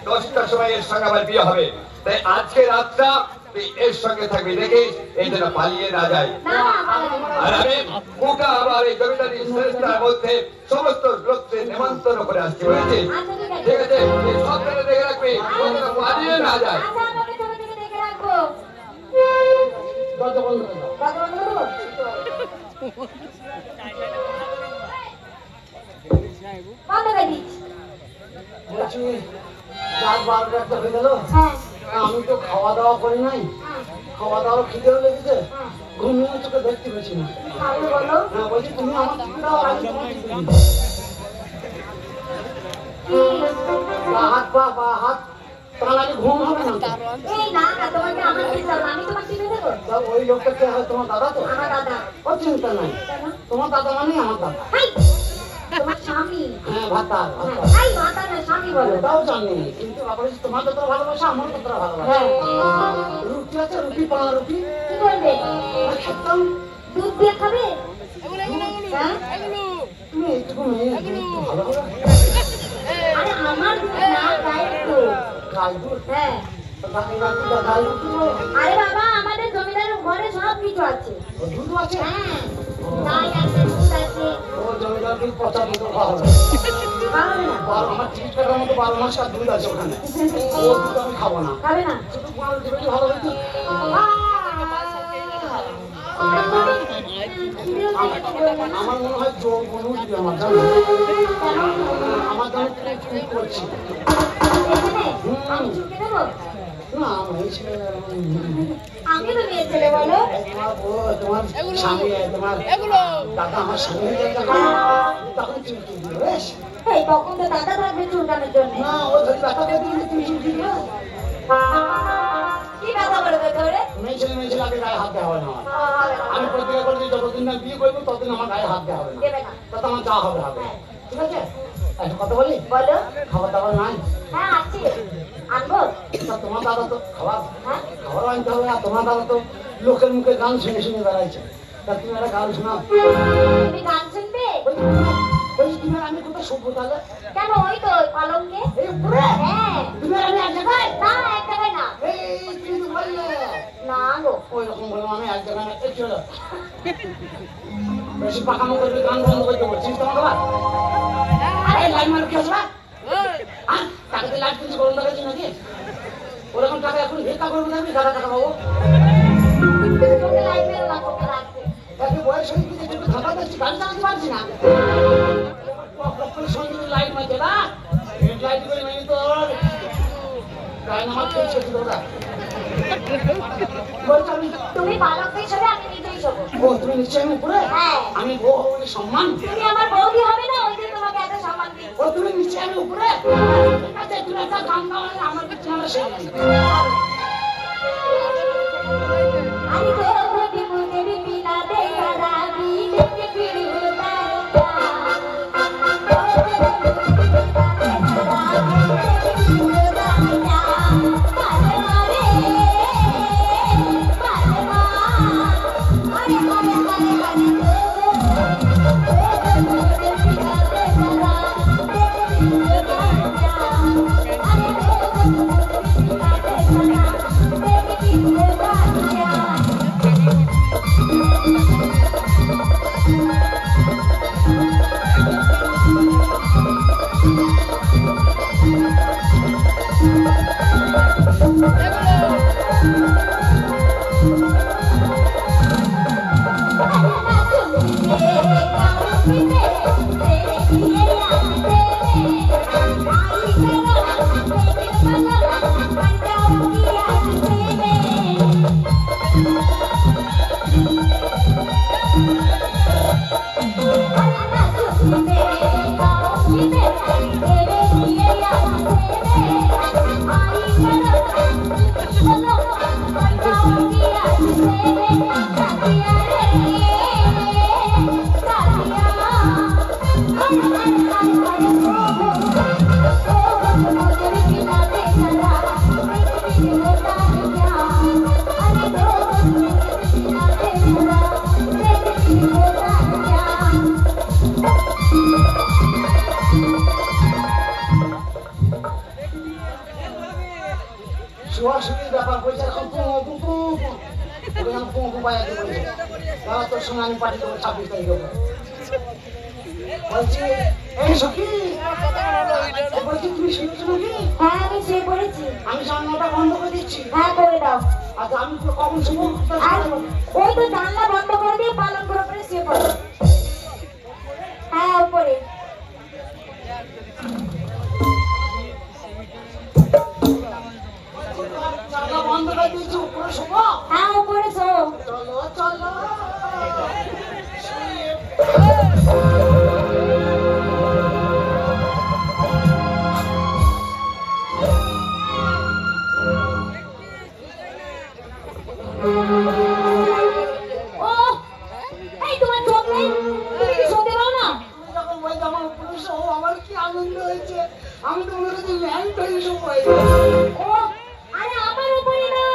10টার সময় এর সঙ্গে আমার বিয়ে হবে, তাই আজকে রাতটা তুই এর সঙ্গে থাকবি, দেখিস এই যেন পালিয়ে না যায়। না না, পালাবো না। আর আমি গোটা আমার এই জমিদারি শ্রেষ্ঠার মধ্যে সমস্ত লোককে নিমন্ত্রণ করে আসছি, বুঝেছিস? আচ্ছা ঠিক আছে। ঠিক আছে, তুই সব জায়গায় দেখে রাখবি, ও যেন পালিয়ে না যায়। আচ্ছা, আমাকে চোখে চোখে দেখে রাখবো। দরজা বন্ধ করে দাও। দরজা বন্ধ করবো? বন্ধ করে দিচ্ছি। বলছি রাত 12টা একটা হয়ে গেল। হ্যাঁ, আমি তো খাওয়া দাওয়া করি নাই। হ্যাঁ, খাওয়া দাওয়া খিদেও লেগেছে। হ্যাঁ। ঘুমিয়ে তোকে দেখতে পেয়েছি না। খাবে বলো? হ্যাঁ বলছি তুমি আমার টিপে দাও, আমি তোমার টিপে দিই। বা হাত বা হাত তার আগে ঘুম হবে না তো? এই না না, তোমাকে আমার দিতে হবে, আমি তোমার টিপে দেবো। তা ওই লোকটা কে হয়? তোমার দাদা তো? আমার দাদা। ও চিন্তা নাই, কেন? তোমার দাদা মানে আমার দাদা। হাই, তোমার স্বামী। হ্যাঁ ভাতার হ্যাঁ, ভাতার। হাই, মাতা না, স্বামী বলো। ওটাও জানি, কিন্তু ব্যাপার হচ্ছে তোমার যতটা ভালোবাসা আমার ততটা ভালোবাসা। হ্যাঁ। রুটি আছে, রুটি 15 রুটি কি করবে? আর খেতাম। দুধ দিয়ে খাবে? হ্যাঁ? তুমি এইটুকু মেয়ে একটু ভালো করে আরে আমার দুধ না, গায়ের দুধ। গাই দুধ হ্যাঁ। গাই দুধ তো আরে বাবা, আমাদের জমিদারের ঘরে সব কিছু আছে। দুধ আছে। হ্যাঁ, গাই আছে, দুধ আছে। ও জমিদার দুধ পচা দুধ খাওয়া হবে। খাবে না? আমার টিকিট কাটার মতো 12 মাস আর দুধ আছে ওখানে। ও দুধ আমি খাবো না। খাবে না? শুধু গোয়াল দিলে ভালো হতো। আমার মনে হয় জোর কোনো উঠবে আমার জানো। আমার জানো তুমি করছি আমি চুকে দেবো? না আমার এই ছেলে আমি তো মেয়ে ছেলে বলো। তোমার বউ তোমার স্বামী তোমার দাদা আমার স্বামী তখন তুমি কি দিবে বেশ এই তখন তো দাদা থাকবে চুলকানোর জন্য। না ও যদি ব্যথা করে দিলে তুমি কি দিবে কি কথা বলবে তোরে? মেয়ে ছেলে আগে গায়ে হাত দেওয়া হয় না আমি প্রতিজ্ঞা করে দিই যতদিন না বিয়ে করবো ততদিন আমার গায়ে হাত দেওয়া হবে না দেবে না? তত আমার যা হবে হবে ঠিক আছে একটা কথা বলি বলো। খাবার দাবার নাই হ্যাঁ আছে, আনবো। তা তোমার দাদা তো খাবার হ্যাঁ, খাবার আনতে হবে আর তোমার দাদা তো লোকের মুখে গান শুনে শুনে বেড়াইছে তা তুমি একটা গান শোনাও তুমি গান শুনবে? ওই তুমি আর আমি কোথায় শুনবো তাহলে কেন? ওই তো ওই পালঙ্কে। এই উপরে হ্যাঁ। তুমি আর আমি এক জায়গায় না, এক জায়গায় না। এই কিন্তু বললে না গো। ওই রকম বললাম আমি এক জায়গায় এই চলো বেশি পাকামো করবে গান বন্ধ করে দেবো চিন্তা তোমার আরে লাইন মার কি আসবে হ্যাঁ টাকাতে লাইট কিছু গরম লাগাচ্ছি নাকি ওরকম টাকা এখন ভিক্ষা করবো না আমি দাদা টাকা পাবো তোকে লাইট মেরো না, তোকে রাখবে। তাকে বয়স হয়ে গেছে একটু ধাক্কা দিচ্ছি গাড়ি চালাতে পারছি না সঙ্গে লাইট মারছে না লাইট করে মেনে তো গায়ে নামাজ খেয়েছে দাদা বলছো আমি তুমি পালঙ্ক হিসেবে, আমি নিজেই শোবো। ও তুমি নিশ্চয়ই আমি উপরে হ্যাঁ। আমি বউ হবো সম্মান তুমি আমার বৌদি হবে না, ওই দিন তোমাকে এত সম্মান দিই। ও তুমি নিশ্চয়ই আমি উপরে আচ্ছা তুমি একটা গান গাও আমার কিছু না সেই আমি তো भी मुझे भी पिला दे शराबी लेके फिर होता সুহাসুতির ব্যাপার হয়েছে এখন তারা তোর সঙ্গে আমি পাঠিয়ে দেবো 26 তারিখে বলছি এই সখী বলছি তুমি শুনেছো নাকি হ্যাঁ, আমি শুয়ে পড়েছি। আমি জানলাটা বন্ধ করে দিচ্ছি হ্যাঁ, করে দাও। আচ্ছা আমি তো কখন শুনবো আর ওই তো জানলা বন্ধ করে দিয়ে পালঙ্কের উপরে শুয়ে পড়ো। হ্যাঁ, উপরে। জানলা বন্ধ করে দিচ্ছি উপরে শোবো হ্যাঁ, উপরে শো। চলো চলো ও, এই তোমার চোখ নেই? তুমি কি শুনতে পাও না? যখন বলছি আমার উপরে শোবো আমার কি আনন্দ হয়েছে আমি তো মনে করছি ল্যান্ড হয়ে শোবো ও, আরে আমার উপরে না,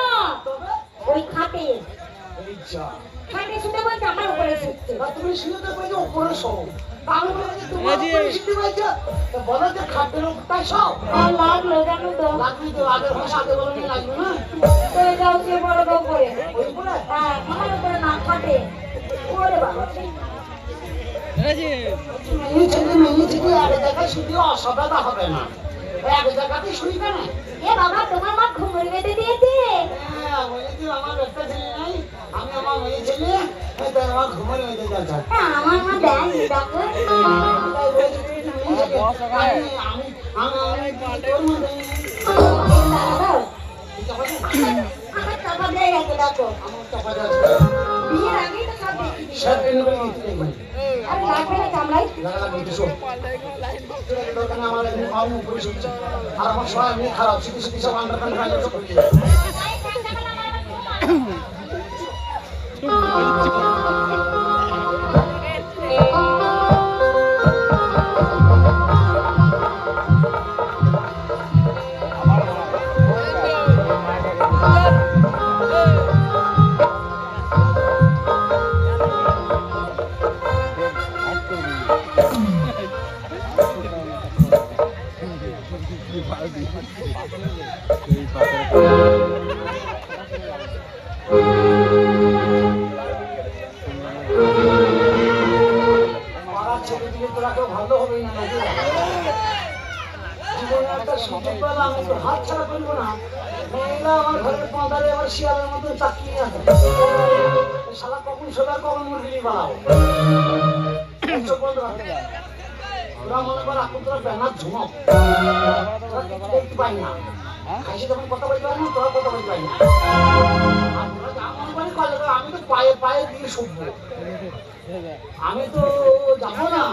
তবে ওই খাটে। এই যা খাটে শুতে বলছে, আমার তুমি শুনতে পাইছো উপরে সব আমি বলি যে তোমার উপরে শুনতে পাইছো তো বলো যে খাটের উপরটাই সব আমার লাগলো জানো তো লাগবি তো আগের ভাষা আগে বলো না লাগবে না তো যাও সে বড় বউ করে ওই উপরে হ্যাঁ আমার উপরে না খাটে ওরে বাবা মেয়ে ছেলে আগে জায়গায় শুধু অসভ্যতা হবে না এক জায়গাতে শুনি কেন এ বাবা তোমার মা ঘুমুর বেঁধে দিয়েছে আমার একটা ছেলে নাই আমি আমার মেয়ে ছেলে তাই আমার ঘুমের মেয়েদের যাচ্ছে হ্যাঁ, আমার মা দেয়নি ডাক্তার দাঁড়াও আমার চাপা দিয়ে গেছে দেখো বিয়ের আগেই তো সব দেখি আর লাগবে না কামড়াই আর আমার সবাই এমনি খারাপ শুধু শুধু সব আন্ডার ছেলে দিলে তোরা কেউ ভালো হবে না জীবনে একটা সুযোগ পেলাম একটু হাত ছাড়া করবো না মেয়েরা আমার ঘরের পাঁদারে আবার শিয়ালের মতো তাকিয়ে আছে শালা কখন সোজা কখন মুরগি বানাবো ওরা মনে কর এখন তোরা ব্যানার ঝুমক তোরা কিছু দেখতে পাই না খাইছে যখন কথা বলতে পারি না তোরা কথা বলতে পারি না আর তোরা যা মনে করি করলে আমি তো পায়ে পায়ে দিয়ে শুকবো আমি তো যাবো না